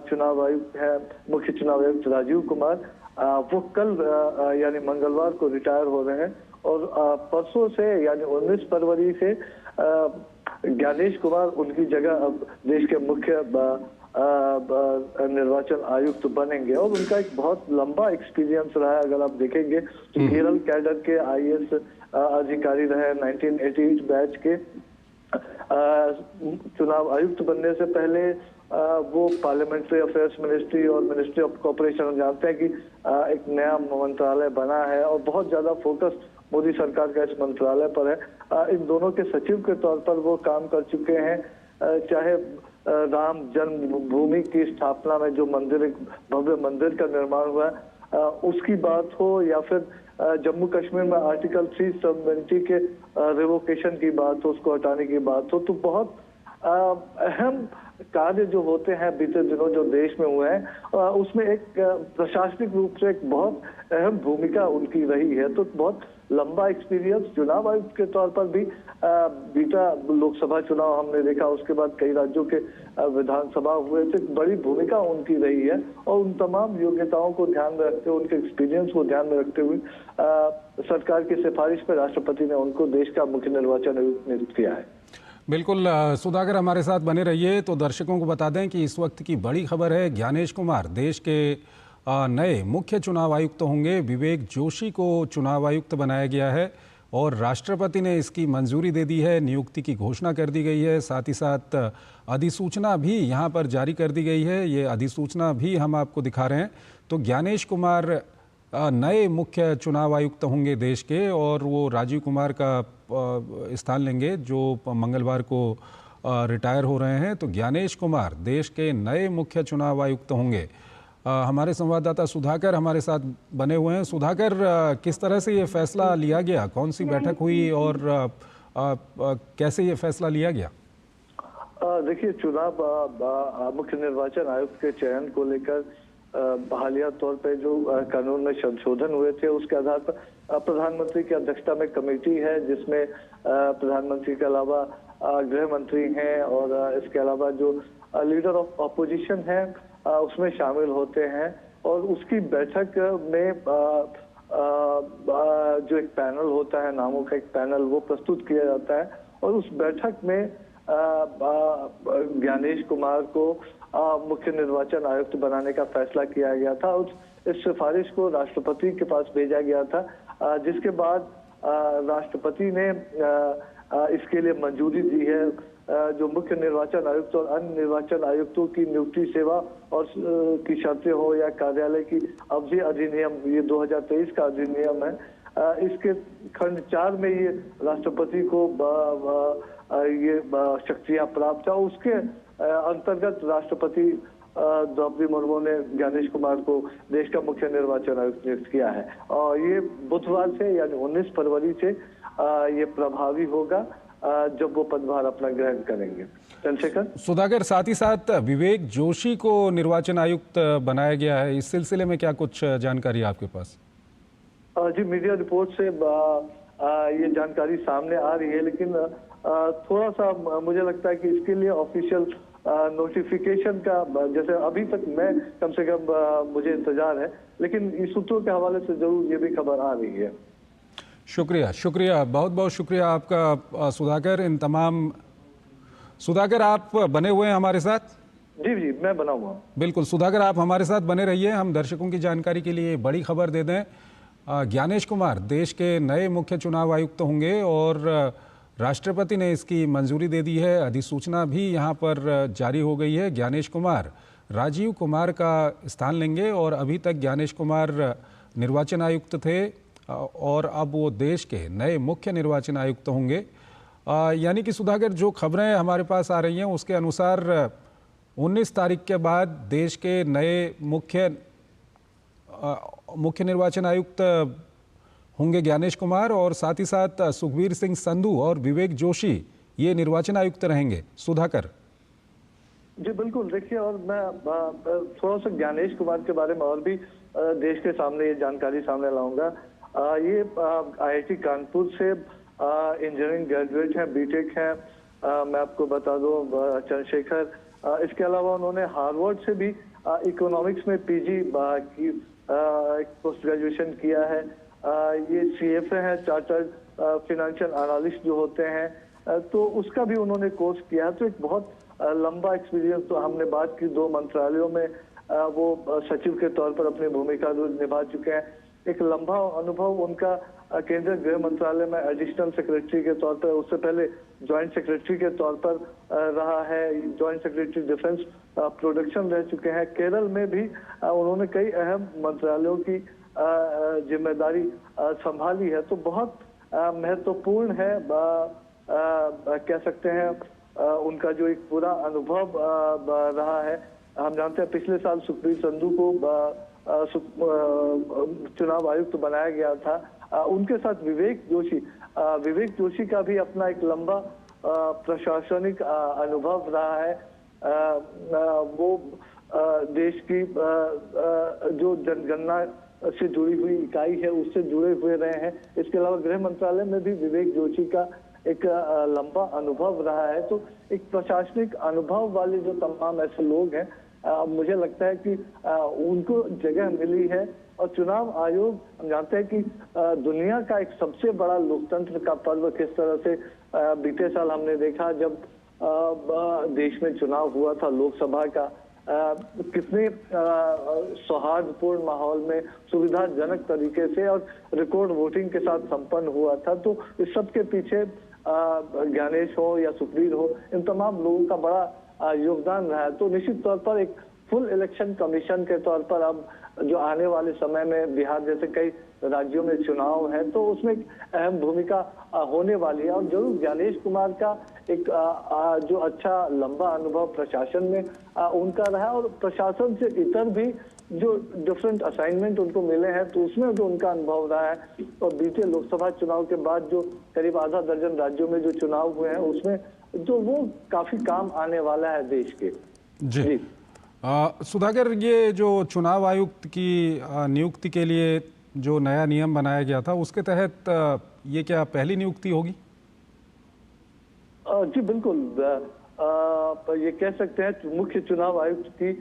चुनाव आयुक्त है, मुख्य चुनाव आयुक्त राजीव कुमार, वो कल यानी मंगलवार को रिटायर हो रहे हैं और परसों से यानी 19 फरवरी से ज्ञानेश कुमार उनकी जगह अब देश के मुख्य निर्वाचन आयुक्त बनेंगे। और उनका एक बहुत लंबा एक्सपीरियंस रहा है। अगर आप देखेंगे तो केरल कैडर के आईएएस अधिकारी रहे, 1988 बैच के। चुनाव आयुक्त बनने से पहले वो पार्लियामेंट्री अफेयर्स मिनिस्ट्री और मिनिस्ट्री ऑफ कॉर्पोरेशन, जानते हैं कि एक नया मंत्रालय बना है और बहुत ज्यादा फोकस मोदी सरकार का इस मंत्रालय पर है। इन दोनों के सचिव के तौर पर वो काम कर चुके हैं। चाहे राम जन्मभूमि की स्थापना में जो मंदिर, एक भव्य मंदिर का निर्माण हुआ है, उसकी बात हो या फिर जम्मू कश्मीर में आर्टिकल 370 के रिवोकेशन की बात हो, उसको हटाने की बात हो, तो बहुत अहम कार्य जो होते हैं बीते दिनों जो देश में हुए हैं, उसमें एक प्रशासनिक रूप से एक बहुत अहम भूमिका उनकी रही है। तो बहुत लंबा एक्सपीरियंस। चुनाव आयुक्त के तौर पर भी बीता लोकसभा चुनाव हमने देखा, उसके बाद कई राज्यों के विधानसभा हुए, तो बड़ी भूमिका उनकी रही है और उन तमाम योग्यताओं को ध्यान में रखते हुए, उनके एक्सपीरियंस को ध्यान में रखते हुए सरकार की सिफारिश पर राष्ट्रपति ने उनको देश का मुख्य निर्वाचन आयुक्त नियुक्त किया है। बिल्कुल सुधाकर, हमारे साथ बने रहिए। तो दर्शकों को बता दें कि इस वक्त की बड़ी खबर है, ज्ञानेश कुमार देश के नए मुख्य चुनाव आयुक्त होंगे। विवेक जोशी को चुनाव आयुक्त बनाया गया है और राष्ट्रपति ने इसकी मंजूरी दे दी है। नियुक्ति की घोषणा कर दी गई है। साथ ही साथ अधिसूचना भी यहाँ पर जारी कर दी गई है। ये अधिसूचना भी हम आपको दिखा रहे हैं। तो ज्ञानेश कुमार नए मुख्य चुनाव आयुक्त होंगे देश के और वो राजीव कुमार का स्थान लेंगे जो मंगलवार को रिटायर हो रहे हैं। तो ज्ञानेश कुमार देश के नए मुख्य चुनाव आयुक्त होंगे। हमारे संवाददाता सुधाकर हमारे साथ बने हुए हैं। सुधाकर, किस तरह से ये फैसला लिया गया, कौन सी बैठक हुई और कैसे ये फैसला लिया गया? देखिए, चुनाव मुख्य निर्वाचन आयुक्त के चयन को लेकर हालिया तौर पे जो कानून में संशोधन हुए थे उसके आधार पर प्रधानमंत्री की अध्यक्षता में कमेटी है, जिसमें प्रधानमंत्री के अलावा गृह मंत्री हैं और इसके अलावा जो लीडर ऑफ ऑपोजिशन है उसमें शामिल होते हैं। और उसकी बैठक में जो एक पैनल होता है, नामों का एक पैनल, वो प्रस्तुत किया जाता है और उस बैठक में ज्ञानेश कुमार को मुख्य निर्वाचन आयुक्त बनाने का फैसला किया गया था। इस सिफारिश को राष्ट्रपति के पास भेजा गया था, जिसके बाद राष्ट्रपति ने इसके लिए मंजूरी दी है। जो मुख्य निर्वाचन आयुक्त और अन्य निर्वाचन आयुक्तों की नियुक्ति, सेवा और की शर्तें हो या कार्यालय की अवधि अधिनियम, ये 2023 का अधिनियम है, इसके खंड 4 में ये राष्ट्रपति को ये शक्तियां प्राप्त है। उसके अंतर्गत राष्ट्रपति द्रौपदी मुर्मू ने ज्ञानेश कुमार को देश का मुख्य निर्वाचन आयुक्त नियुक्त किया है और ये बुधवार से यानी 19 फरवरी से ये प्रभावी होगा जब वो पदभार अपना ग्रहण करेंगे। चंद्रशेखर। सुधाकर, साथ ही साथ विवेक जोशी को निर्वाचन आयुक्त बनाया गया है, इस सिलसिले में क्या कुछ जानकारी है आपके पास? जी, मीडिया रिपोर्ट से ये जानकारी सामने आ रही है, लेकिन थोड़ा सा मुझे लगता है कि इसके लिए ऑफिशियल नोटिफिकेशन का जैसे अभी तक मैं कम से कम मुझे इंतजार है, लेकिन इस सूत्रों के हवाले से जरूर ये भी खबर आ रही है। शुक्रिया, बहुत बहुत शुक्रिया आपका सुधाकर। इन तमाम सुधाकर, आप बने हुए हैं हमारे साथ? जी, मैं बना हुआ। बिल्कुल सुधाकर, आप हमारे साथ बने रहिए। हम दर्शकों की जानकारी के लिए बड़ी खबर दे दें, ज्ञानेश कुमार देश के नए मुख्य चुनाव आयुक्त होंगे और राष्ट्रपति ने इसकी मंजूरी दे दी है। अधिसूचना भी यहाँ पर जारी हो गई है। ज्ञानेश कुमार राजीव कुमार का स्थान लेंगे और अभी तक ज्ञानेश कुमार निर्वाचन आयुक्त थे और अब वो देश के नए मुख्य निर्वाचन आयुक्त होंगे। यानी कि सुधाकर, जो खबरें हमारे पास आ रही हैं उसके अनुसार 19 तारीख के बाद देश के नए मुख्य निर्वाचन आयुक्त होंगे ज्ञानेश कुमार और साथ ही साथ सुखबीर सिंह संधू और विवेक जोशी ये निर्वाचन आयुक्त रहेंगे। सुधाकर जी बिल्कुल, देखिए, और मैं थोड़ा सा ज्ञानेश कुमार के बारे में और भी देश के सामने ये जानकारी सामने लाऊंगा। ये IIT कानपुर से इंजीनियरिंग ग्रेजुएट हैं, बीटेक हैं। मैं आपको बता दूं चंद्रशेखर, इसके अलावा उन्होंने हार्वर्ड से भी इकोनॉमिक्स में PG की पोस्ट ग्रेजुएशन किया है। ये CFA है, चार्टर्ड फाइनेंशियल एनालिस्ट जो होते हैं, तो उसका भी उन्होंने कोर्स किया है। तो एक बहुत लंबा एक्सपीरियंस, तो हमने बात की 2 मंत्रालयों में वो सचिव के तौर पर अपनी भूमिका निभा चुके हैं। एक लंबा अनुभव उनका केंद्रीय गृह मंत्रालय में एडिशनल सेक्रेटरी के तौर पर, उससे पहले जॉइंट सेक्रेटरी के तौर पर रहा है। जॉइंट सेक्रेटरी डिफेंस प्रोडक्शन रह चुके हैं। केरल में भी उन्होंने कई अहम मंत्रालयों की जिम्मेदारी संभाली है। तो बहुत महत्वपूर्ण है, कह सकते हैं, उनका जो एक पूरा अनुभव रहा है। हम जानते हैं पिछले साल सुखबीर संधू को चुनाव आयुक्त बनाया गया था। उनके साथ विवेक जोशी का भी अपना एक लंबा प्रशासनिक अनुभव रहा है। वो देश की जो जनगणना से जुड़ी हुई इकाई है उससे जुड़े हुए रहे हैं। इसके अलावा गृह मंत्रालय में भी विवेक जोशी का एक लंबा अनुभव रहा है। तो एक प्रशासनिक अनुभव वाले जो तमाम ऐसे लोग हैं, मुझे लगता है कि उनको जगह मिली है। और चुनाव आयोग, हम जानते हैं कि दुनिया का एक सबसे बड़ा लोकतंत्र का पर्व किस तरह से बीते साल हमने देखा जब देश में चुनाव हुआ था लोकसभा का, कितने सौहार्दपूर्ण माहौल में सुविधाजनक तरीके से और रिकॉर्ड वोटिंग के साथ संपन्न हुआ था। तो इस सब के पीछे ज्ञानेश हो या सुखबीर हो, इन तमाम लोगों का बड़ा योगदान रहा है। तो निश्चित तौर पर एक फुल इलेक्शन कमीशन के तौर पर अब जो आने वाले समय में बिहार जैसे कई राज्यों में चुनाव है तो उसमें अहम भूमिका होने वाली है। और जरूर ज्ञानेश कुमार का एक जो अच्छा लंबा अनुभव प्रशासन में उनका रहा और प्रशासन से इतर भी जो डिफरेंट असाइनमेंट उनको मिले हैं तो उसमें जो उनका अनुभव रहा है। और बीते लोकसभा चुनाव के बाद जो करीब आधा दर्जन राज्यों में जो चुनाव हुए हैं उसमें जो वो काफी काम आने वाला है देश के। जी। सुधाकर, ये जो चुनाव आयुक्त की नियुक्ति के लिए जो नया नियम बनाया गया था उसके तहत ये क्या पहली नियुक्ति होगी? जी बिल्कुल, ये कह सकते हैं मुख्य चुनाव आयुक्त की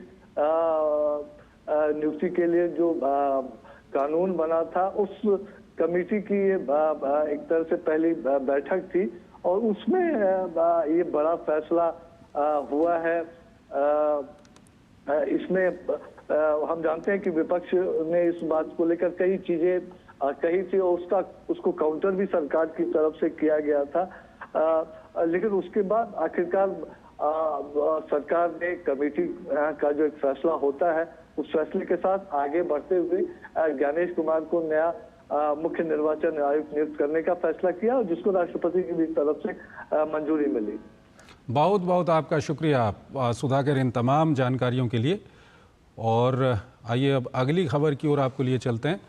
नियुक्ति के लिए जो कानून बना था उस कमेटी की ये एक तरह से पहली बैठक थी और उसमें ये बड़ा फैसला हुआ है। इसमें हम जानते हैं कि विपक्ष ने इस बात को लेकर कई चीजें कही थी और उसको काउंटर भी सरकार की तरफ से किया गया था, लेकिन उसके बाद आखिरकार सरकार ने कमेटी का जो एक फैसला होता है उस फैसले के साथ आगे बढ़ते हुए ज्ञानेश कुमार को नया मुख्य निर्वाचन आयुक्त नियुक्त करने का फैसला किया और जिसको राष्ट्रपति की भी तरफ से मंजूरी मिली। बहुत बहुत आपका शुक्रिया सुधाकर इन तमाम जानकारियों के लिए। और आइए अब अगली खबर की ओर आपको लिए चलते हैं।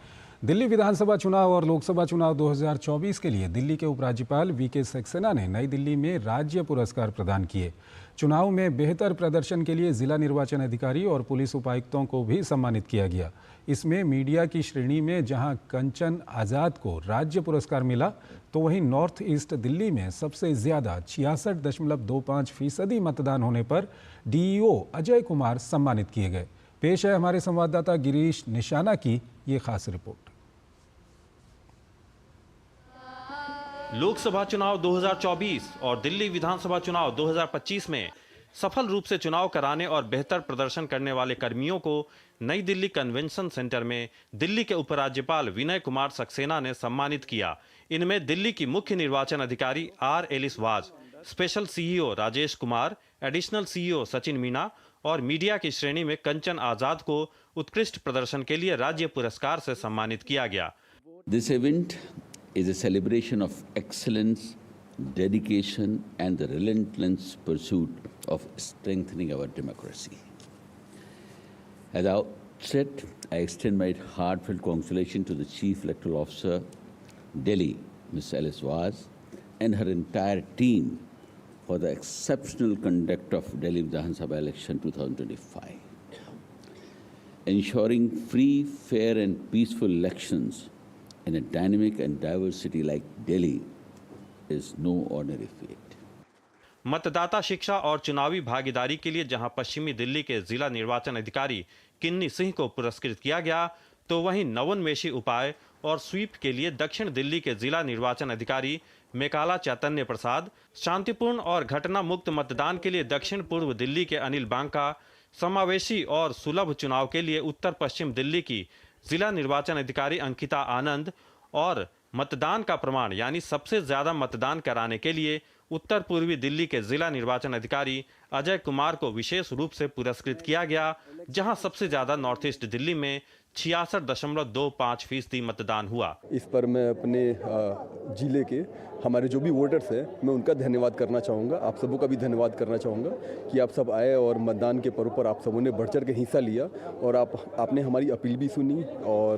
दिल्ली विधानसभा चुनाव और लोकसभा चुनाव 2024 के लिए दिल्ली के उपराज्यपाल वीके सक्सेना ने नई दिल्ली में राज्य पुरस्कार प्रदान किए। चुनाव में बेहतर प्रदर्शन के लिए जिला निर्वाचन अधिकारी और पुलिस उपायुक्तों को भी सम्मानित किया गया। इसमें मीडिया की श्रेणी में जहां कंचन आज़ाद को राज्य पुरस्कार मिला, तो वहीं नॉर्थ ईस्ट दिल्ली में सबसे ज़्यादा 66.25% मतदान होने पर डीईओ अजय कुमार सम्मानित किए गए। पेश है हमारे संवाददाता गिरीश निशाना की ये खास रिपोर्ट। लोकसभा चुनाव 2024 और दिल्ली विधानसभा चुनाव 2025 में सफल रूप से चुनाव कराने और बेहतर प्रदर्शन करने वाले कर्मियों को नई दिल्ली कन्वेंशन सेंटर में दिल्ली के उपराज्यपाल विनय कुमार सक्सेना ने सम्मानित किया। इनमें दिल्ली की मुख्य निर्वाचन अधिकारी R Alice Vaz, special CEO Rajesh Kumar, additional CEO Sachin Meena और मीडिया की श्रेणी में कंचन आजाद को उत्कृष्ट प्रदर्शन के लिए राज्य पुरस्कार से सम्मानित किया गया। This event is a celebration of excellence, dedication and the relentless pursuit of strengthening our democracy. At the outset, I extend my heartfelt congratulations to the Chief Electoral Officer, Delhi, Ms. Alice Vaz, and her entire team for the exceptional conduct of Delhi Vidhan Sabha election 2025. Ensuring free, fair and peaceful elections in a dynamic and diverse city like Delhi is no ordinary feat. मतदाता शिक्षा और चुनावी भागीदारी के लिए जहां पश्चिमी दिल्ली के जिला निर्वाचन अधिकारी किन्नी सिंह को पुरस्कृत किया गया, तो वहीं नवोन्मेषी उपाय और स्वीप के लिए दक्षिण दिल्ली के जिला निर्वाचन अधिकारी मेकाला चैतन्य प्रसाद, शांतिपूर्ण और घटना मुक्त मतदान के लिए दक्षिण पूर्व दिल्ली के अनिल बांका, समावेशी और सुलभ चुनाव के लिए उत्तर पश्चिम दिल्ली की जिला निर्वाचन अधिकारी अंकिता आनंद और मतदान का प्रमाण यानी सबसे ज्यादा मतदान कराने के लिए उत्तर पूर्वी दिल्ली के जिला निर्वाचन अधिकारी अजय कुमार को विशेष रूप से पुरस्कृत किया गया, जहां सबसे ज्यादा नॉर्थ ईस्ट दिल्ली में 66.25% मतदान हुआ। इस पर मैं अपने जिले के हमारे जो भी वोटर्स हैं, मैं उनका धन्यवाद करना चाहूँगा। आप सबों का भी धन्यवाद करना चाहूँगा कि आप सब आए और मतदान के पर्व पर आप सबों ने बढ़ चढ़ के हिस्सा लिया और आपने हमारी अपील भी सुनी और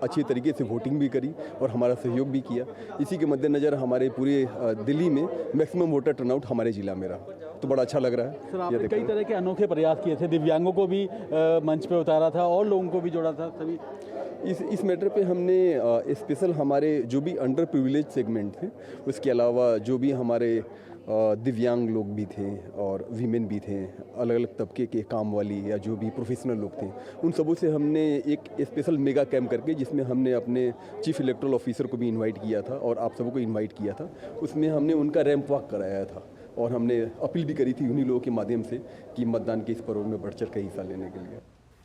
अच्छी तरीके से वोटिंग भी करी और हमारा सहयोग भी किया। इसी के मद्देनज़र हमारे पूरे दिल्ली में मैक्सिमम वोटर टर्नआउट हमारे जिला में रहा, तो बड़ा अच्छा लग रहा है। सर, आपने कई तरह के अनोखे प्रयास किए थे, दिव्यांगों को भी मंच पे उतारा था और लोगों को भी जोड़ा था सभी। इस मैटर पे हमने स्पेशल हमारे जो भी अंडर प्रिविलेज सेगमेंट थे, उसके अलावा जो भी हमारे दिव्यांग लोग भी थे और वीमेन भी थे, अलग अलग तबके के काम वाली या जो भी प्रोफेशनल लोग थे, उन सबों से हमने एक स्पेशल मेगा कैम्प करके, जिसमें हमने अपने चीफ इलेक्टोरल ऑफिसर को भी इनवाइट किया था और आप सबको इनवाइट किया था। उसमें हमने उनका रैंप वॉक कराया था और हमने अपील भी करी थी उन्हीं लोगों के माध्यम से कि मतदान के इस पर्व में बढ़ चढ़ के हिस्सा लेने के लिए।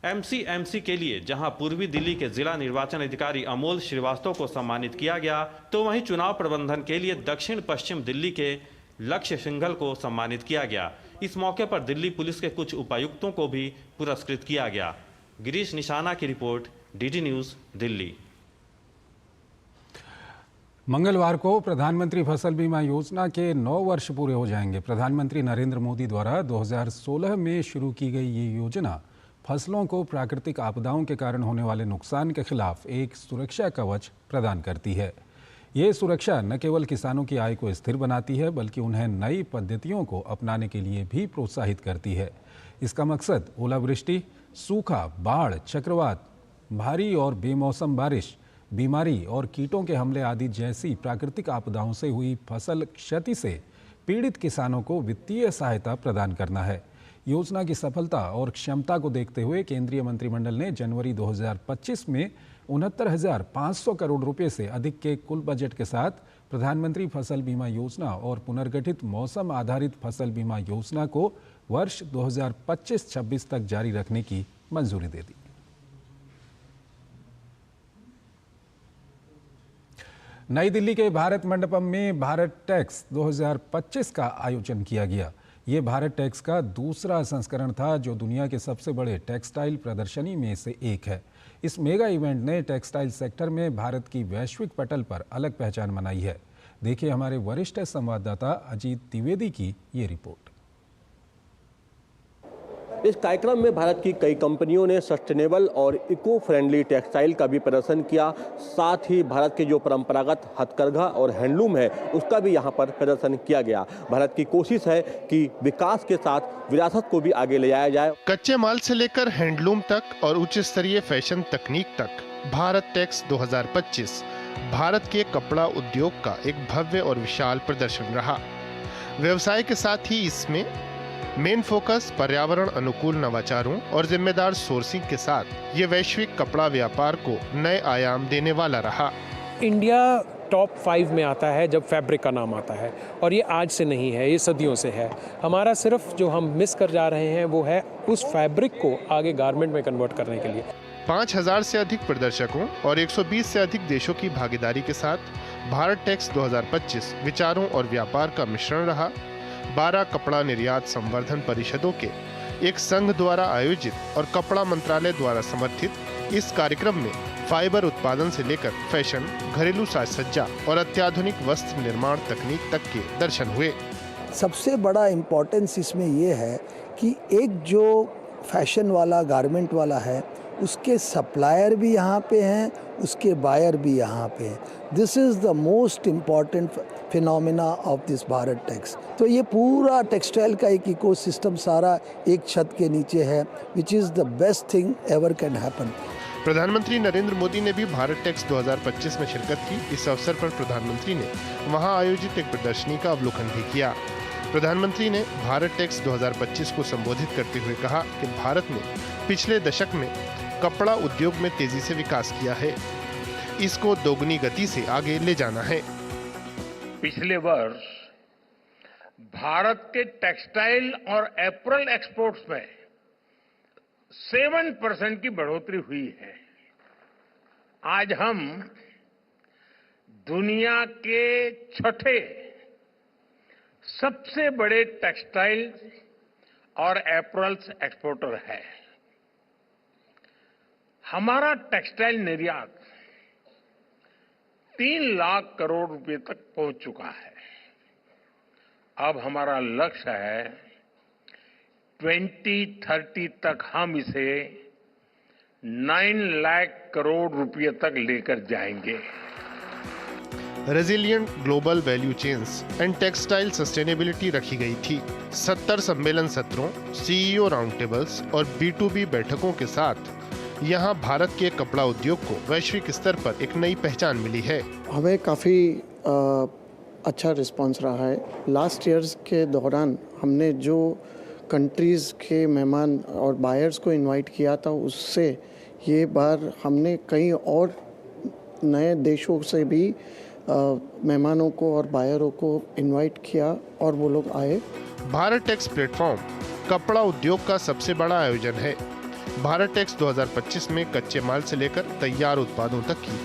एमसी के लिए जहां पूर्वी दिल्ली के जिला निर्वाचन अधिकारी अमोल श्रीवास्तव को सम्मानित किया गया, तो वहीं चुनाव प्रबंधन के लिए दक्षिण पश्चिम दिल्ली के लक्ष्य सिंघल को सम्मानित किया गया। इस मौके पर दिल्ली पुलिस के कुछ उपायुक्तों को भी पुरस्कृत किया गया। गिरीश निशाना की रिपोर्ट, डीडी न्यूज, दिल्ली। मंगलवार को प्रधानमंत्री फसल बीमा योजना के 9 वर्ष पूरे हो जाएंगे। प्रधानमंत्री नरेंद्र मोदी द्वारा 2016 में शुरू की गई ये योजना फसलों को प्राकृतिक आपदाओं के कारण होने वाले नुकसान के खिलाफ एक सुरक्षा कवच प्रदान करती है। ये सुरक्षा न केवल किसानों की आय को स्थिर बनाती है, बल्कि उन्हें नई पद्धतियों को अपनाने के लिए भी प्रोत्साहित करती है। इसका मकसद ओलावृष्टि, सूखा, बाढ़, चक्रवात, भारी और बेमौसम बारिश, बीमारी और कीटों के हमले आदि जैसी प्राकृतिक आपदाओं से हुई फसल क्षति से पीड़ित किसानों को वित्तीय सहायता प्रदान करना है। योजना की सफलता और क्षमता को देखते हुए केंद्रीय मंत्रिमंडल ने जनवरी 2025 में 69,500 करोड़ रुपए से अधिक के कुल बजट के साथ प्रधानमंत्री फसल बीमा योजना और पुनर्गठित मौसम आधारित फसल बीमा योजना को वर्ष 2025-26 तक जारी रखने की मंजूरी दे दी। नई दिल्ली के भारत मंडपम में भारत टैक्स 2025 का आयोजन किया गया। ये भारत टेक्स का दूसरा संस्करण था, जो दुनिया के सबसे बड़े टेक्सटाइल प्रदर्शनी में से एक है। इस मेगा इवेंट ने टेक्सटाइल सेक्टर में भारत की वैश्विक पटल पर अलग पहचान बनाई है। देखिए हमारे वरिष्ठ संवाददाता अजीत द्विवेदी की ये रिपोर्ट। इस कार्यक्रम में भारत की कई कंपनियों ने सस्टेनेबल और इको फ्रेंडली टेक्सटाइल का भी प्रदर्शन किया। साथ ही भारत के जो परंपरागत हथकरघा और हैंडलूम है उसका भी यहाँ पर प्रदर्शन किया गया। भारत की कोशिश है कि विकास के साथ विरासत को भी आगे ले जाया जाए। कच्चे माल से लेकर हैंडलूम तक और उच्च स्तरीय फैशन तकनीक तक भारत टेक्स 2025 भारत के कपड़ा उद्योग का एक भव्य और विशाल प्रदर्शन रहा। व्यवसाय के साथ ही इसमें मेन फोकस पर्यावरण अनुकूल नवाचारों और जिम्मेदार सोर्सिंग के साथ ये वैश्विक कपड़ा व्यापार को नए आयाम देने वाला रहा। इंडिया टॉप 5 में आता है जब फैब्रिक का नाम आता है, और ये आज से नहीं है, ये सदियों से है। हमारा सिर्फ जो हम मिस कर जा रहे हैं वो है उस फैब्रिक को आगे गारमेंट में कन्वर्ट करने के लिए। 5000 से अधिक प्रदर्शकों और 120 से अधिक देशों की भागीदारी के साथ भारत टेक्स 2025 विचारों और व्यापार का मिश्रण रहा। 12 कपड़ा निर्यात संवर्धन परिषदों के एक संघ द्वारा आयोजित और कपड़ा मंत्रालय द्वारा समर्थित इस कार्यक्रम में फाइबर उत्पादन से लेकर फैशन, घरेलू साज सज्जा और अत्याधुनिक वस्त्र निर्माण तकनीक तक के दर्शन हुए। सबसे बड़ा इम्पोर्टेंस इसमें यह है कि एक जो फैशन वाला गारमेंट वाला है उसके सप्लायर भी यहाँ पे हैं, उसके बायर भी यहाँ पे हैं। This is the most important phenomena of this Bharat Tex. तो ये पूरा टेक्सटाइल का एक इकोसिस्टम सारा एक छत के नीचे है, which is the best thing ever can happen. प्रधानमंत्री नरेंद्र मोदी ने भी भारत टेक्स 2025 में शिरकत की। इस अवसर पर प्रधानमंत्री ने वहां आयोजित एक प्रदर्शनी का अवलोकन भी किया। प्रधानमंत्री ने भारत टेक्स 2025 को संबोधित करते हुए कहा कि भारत ने पिछले दशक में कपड़ा उद्योग में तेजी से विकास किया है। इसको दोगुनी गति से आगे ले जाना है। पिछले वर्ष भारत के टेक्सटाइल और एपरल एक्सपोर्ट्स में 7% की बढ़ोतरी हुई है। आज हम दुनिया के छठे सबसे बड़े टेक्सटाइल और एपरल्स एक्सपोर्टर है। हमारा टेक्सटाइल निर्यात 3 लाख करोड़ रुपए तक पहुंच चुका है। अब हमारा लक्ष्य है 2030 तक हम इसे 9 लाख करोड़ रुपए तक लेकर जाएंगे। Resilient global value chains and textile sustainability रखी गई थी। 70 सम्मेलन सत्रों, सीईओ राउंड टेबल्स और B2B बैठकों के साथ यहाँ भारत के कपड़ा उद्योग को वैश्विक स्तर पर एक नई पहचान मिली है। हमें काफ़ी अच्छा रिस्पांस रहा है। लास्ट ईयर्स के दौरान हमने जो कंट्रीज़ के मेहमान और बायर्स को इनवाइट किया था, उससे ये बार हमने कई और नए देशों से भी मेहमानों को और बायरों को इनवाइट किया और वो लोग आए। भारत टेक्स प्लेटफॉर्म कपड़ा उद्योग का सबसे बड़ा आयोजन है। भारत टेक्स 2025 में कच्चे माल से लेकर तैयार उत्पादों तक की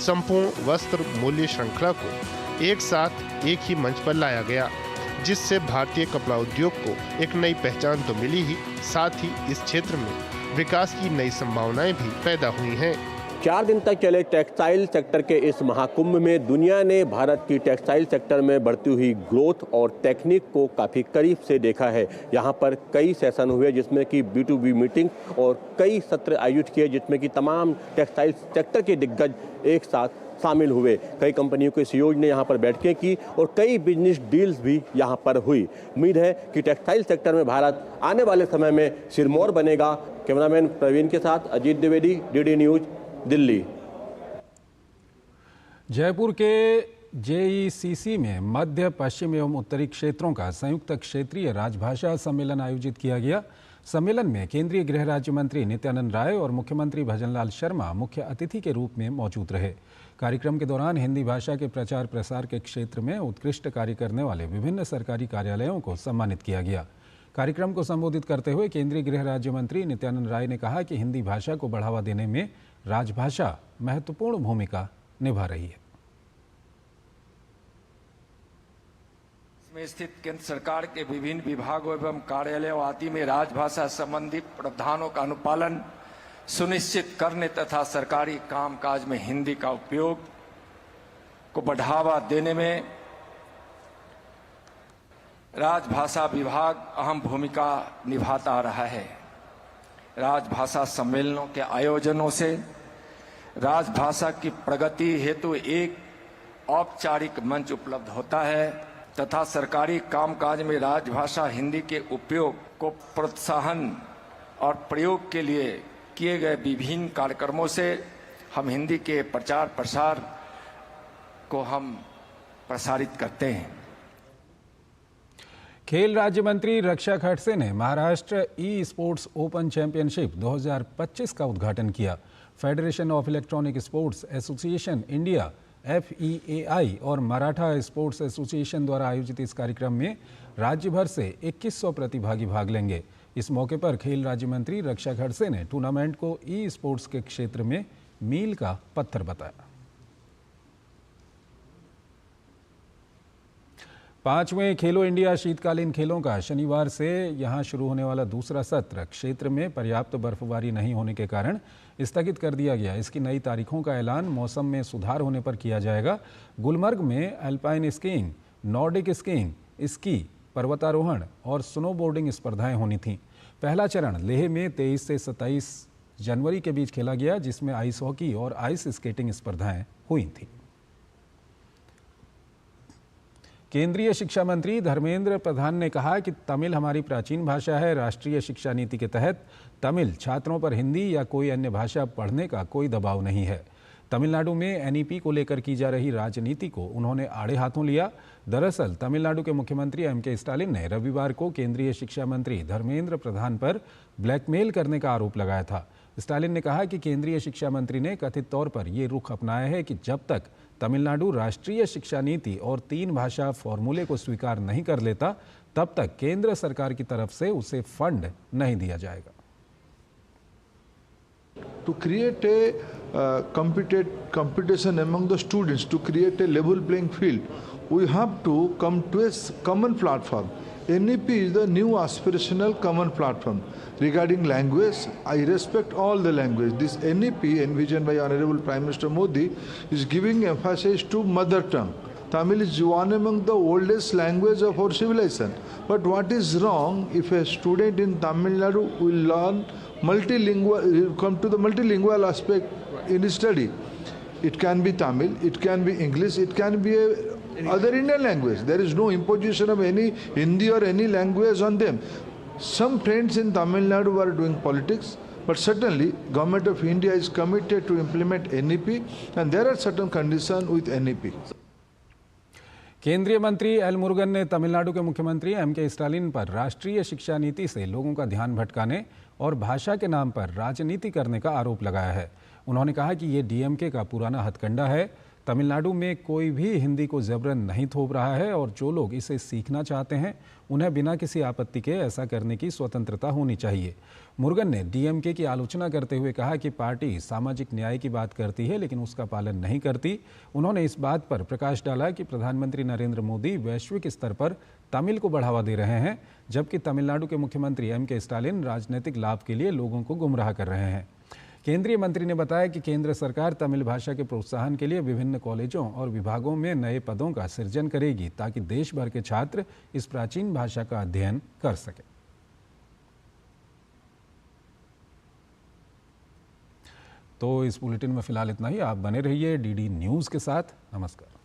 संपूर्ण वस्त्र मूल्य श्रृंखला को एक साथ एक ही मंच पर लाया गया, जिससे भारतीय कपड़ा उद्योग को एक नई पहचान तो मिली ही, साथ ही इस क्षेत्र में विकास की नई संभावनाएं भी पैदा हुई हैं। 4 दिन तक चले टेक्सटाइल सेक्टर के इस महाकुंभ में दुनिया ने भारत की टेक्सटाइल सेक्टर में बढ़ती हुई ग्रोथ और टेक्निक को काफ़ी करीब से देखा है। यहाँ पर कई सेशन हुए जिसमें कि B2B मीटिंग और कई सत्र आयोजित किए जिसमें कि तमाम टेक्सटाइल सेक्टर के दिग्गज एक साथ शामिल हुए। कई कंपनियों के सीईओ ने यहाँ पर बैठकें की और कई बिजनेस डील्स भी यहाँ पर हुई। उम्मीद है कि टेक्सटाइल सेक्टर में भारत आने वाले समय में सिरमौर बनेगा। कैमरामैन प्रवीण के साथ अजीत द्विवेदी, DD न्यूज, दिल्ली। जयपुर के JECC में मध्य, पश्चिम एवं उत्तरी क्षेत्रों का संयुक्त क्षेत्रीय राजभाषा सम्मेलन आयोजित किया गया। सम्मेलन में केंद्रीय गृह राज्य मंत्री नित्यानंद राय और मुख्यमंत्री भजनलाल शर्मा मुख्य अतिथि के रूप में मौजूद रहे। कार्यक्रम के दौरान हिंदी भाषा के प्रचार प्रसार के क्षेत्र में उत्कृष्ट कार्य करने वाले विभिन्न सरकारी कार्यालयों को सम्मानित किया गया। कार्यक्रम को संबोधित करते हुए केंद्रीय गृह राज्य मंत्री नित्यानंद राय ने कहा कि हिंदी भाषा को बढ़ावा देने में राजभाषा महत्वपूर्ण भूमिका निभा रही है। में स्थित केंद्र सरकार के विभिन्न विभागों एवं कार्यालयों आदि में राजभाषा संबंधी प्रावधानों का अनुपालन सुनिश्चित करने तथा सरकारी कामकाज में हिंदी का उपयोग को बढ़ावा देने में राजभाषा विभाग अहम भूमिका निभाता रहा है। राजभाषा सम्मेलनों के आयोजनों से राजभाषा की प्रगति हेतु एक औपचारिक मंच उपलब्ध होता है तथा सरकारी कामकाज में राजभाषा हिंदी के उपयोग को प्रोत्साहन और प्रयोग के लिए किए गए विभिन्न कार्यक्रमों से हम हिंदी के प्रचार प्रसार को हम प्रसारित करते हैं। खेल राज्य मंत्री रक्षा खड़से ने Maharashtra e sports open championship 2025 का उद्घाटन किया। Federation of electronic sports association India FEAI और मराठा स्पोर्ट्स एसोसिएशन द्वारा आयोजित इस कार्यक्रम में राज्य भर से 2100 प्रतिभागी भाग लेंगे। इस मौके पर खेल राज्य मंत्री रक्षा खड़से ने टूर्नामेंट को ई स्पोर्ट्स के क्षेत्र में मील का पत्थर बताया। 5वें खेलो इंडिया शीतकालीन खेलों का शनिवार से यहां शुरू होने वाला दूसरा सत्र क्षेत्र में पर्याप्त बर्फबारी नहीं होने के कारण स्थगित कर दिया गया। इसकी नई तारीखों का ऐलान मौसम में सुधार होने पर किया जाएगा। गुलमर्ग में alpine skiing, Nordic skiing, ski, पर्वतारोहण और स्नोबोर्डिंग स्पर्धाएं होनी थीं। पहला चरण लेह में 23 से 27 जनवरी के बीच खेला गया, जिसमें आइस हॉकी और आइस स्केटिंग स्पर्धाएं हुई थीं। केंद्रीय शिक्षा मंत्री धर्मेंद्र प्रधान ने कहा कि तमिल हमारी प्राचीन भाषा है। राष्ट्रीय शिक्षा नीति के तहत तमिल छात्रों पर हिंदी या कोई अन्य भाषा पढ़ने का कोई दबाव नहीं है। तमिलनाडु में NEP को लेकर की जा रही राजनीति को उन्होंने आड़े हाथों लिया। दरअसल तमिलनाडु के मुख्यमंत्री MK स्टालिन ने रविवार को केंद्रीय शिक्षा मंत्री धर्मेंद्र प्रधान पर ब्लैकमेल करने का आरोप लगाया था। स्टालिन ने कहा कि केंद्रीय शिक्षा मंत्री ने कथित तौर पर ये रुख अपनाया है कि जब तक तमिलनाडु राष्ट्रीय शिक्षा नीति और 3 भाषा फॉर्मूले को स्वीकार नहीं कर लेता, तब तक केंद्र सरकार की तरफ से उसे फंड नहीं दिया जाएगा। To create a competition among the students, to create a level playing field, we have to come to a common platform. NEP is the new aspirational common platform. Regarding language, I respect all the language. This NEP envisioned by Honorable Prime Minister Modi is giving emphasis to mother tongue. Tamil is one among the oldest language of our civilization. But what is wrong if a student in Tamil Nadu will learn multilingual, come to the multilingual aspect in his study? It can be Tamil, it can be English, it can be other Indian language. There is no imposition of any Hindi or any language on them. Some friends in Tamil Nadu are doing politics, but certainly Government of India is committed to implement NEP, and there are certain conditions with NEP. केंद्रीय मंत्री L Murugan ने तमिलनाडु के मुख्यमंत्री MK Stalin पर राष्ट्रीय शिक्षा नीति से लोगों का ध्यान भटकाने और भाषा के नाम पर राजनीति करने का आरोप लगाया है। उन्होंने कहा कि ये DMK का पुराना हथकंडा है। तमिलनाडु में कोई भी हिंदी को जबरन नहीं थोप रहा है और जो लोग इसे सीखना चाहते हैं उन्हें बिना किसी आपत्ति के ऐसा करने की स्वतंत्रता होनी चाहिए। मुरुगन ने DMK की आलोचना करते हुए कहा कि पार्टी सामाजिक न्याय की बात करती है लेकिन उसका पालन नहीं करती। उन्होंने इस बात पर प्रकाश डाला कि प्रधानमंत्री नरेंद्र मोदी वैश्विक स्तर पर तमिल को बढ़ावा दे रहे हैं, जबकि तमिलनाडु के मुख्यमंत्री MK स्टालिन राजनीतिक लाभ के लिए लोगों को गुमराह कर रहे हैं। केंद्रीय मंत्री ने बताया कि केंद्र सरकार तमिल भाषा के प्रोत्साहन के लिए विभिन्न कॉलेजों और विभागों में नए पदों का सृजन करेगी ताकि देश भर के छात्र इस प्राचीन भाषा का अध्ययन कर सकें। तो इस बुलेटिन में फिलहाल इतना ही। आप बने रहिए DD न्यूज़ के साथ। नमस्कार।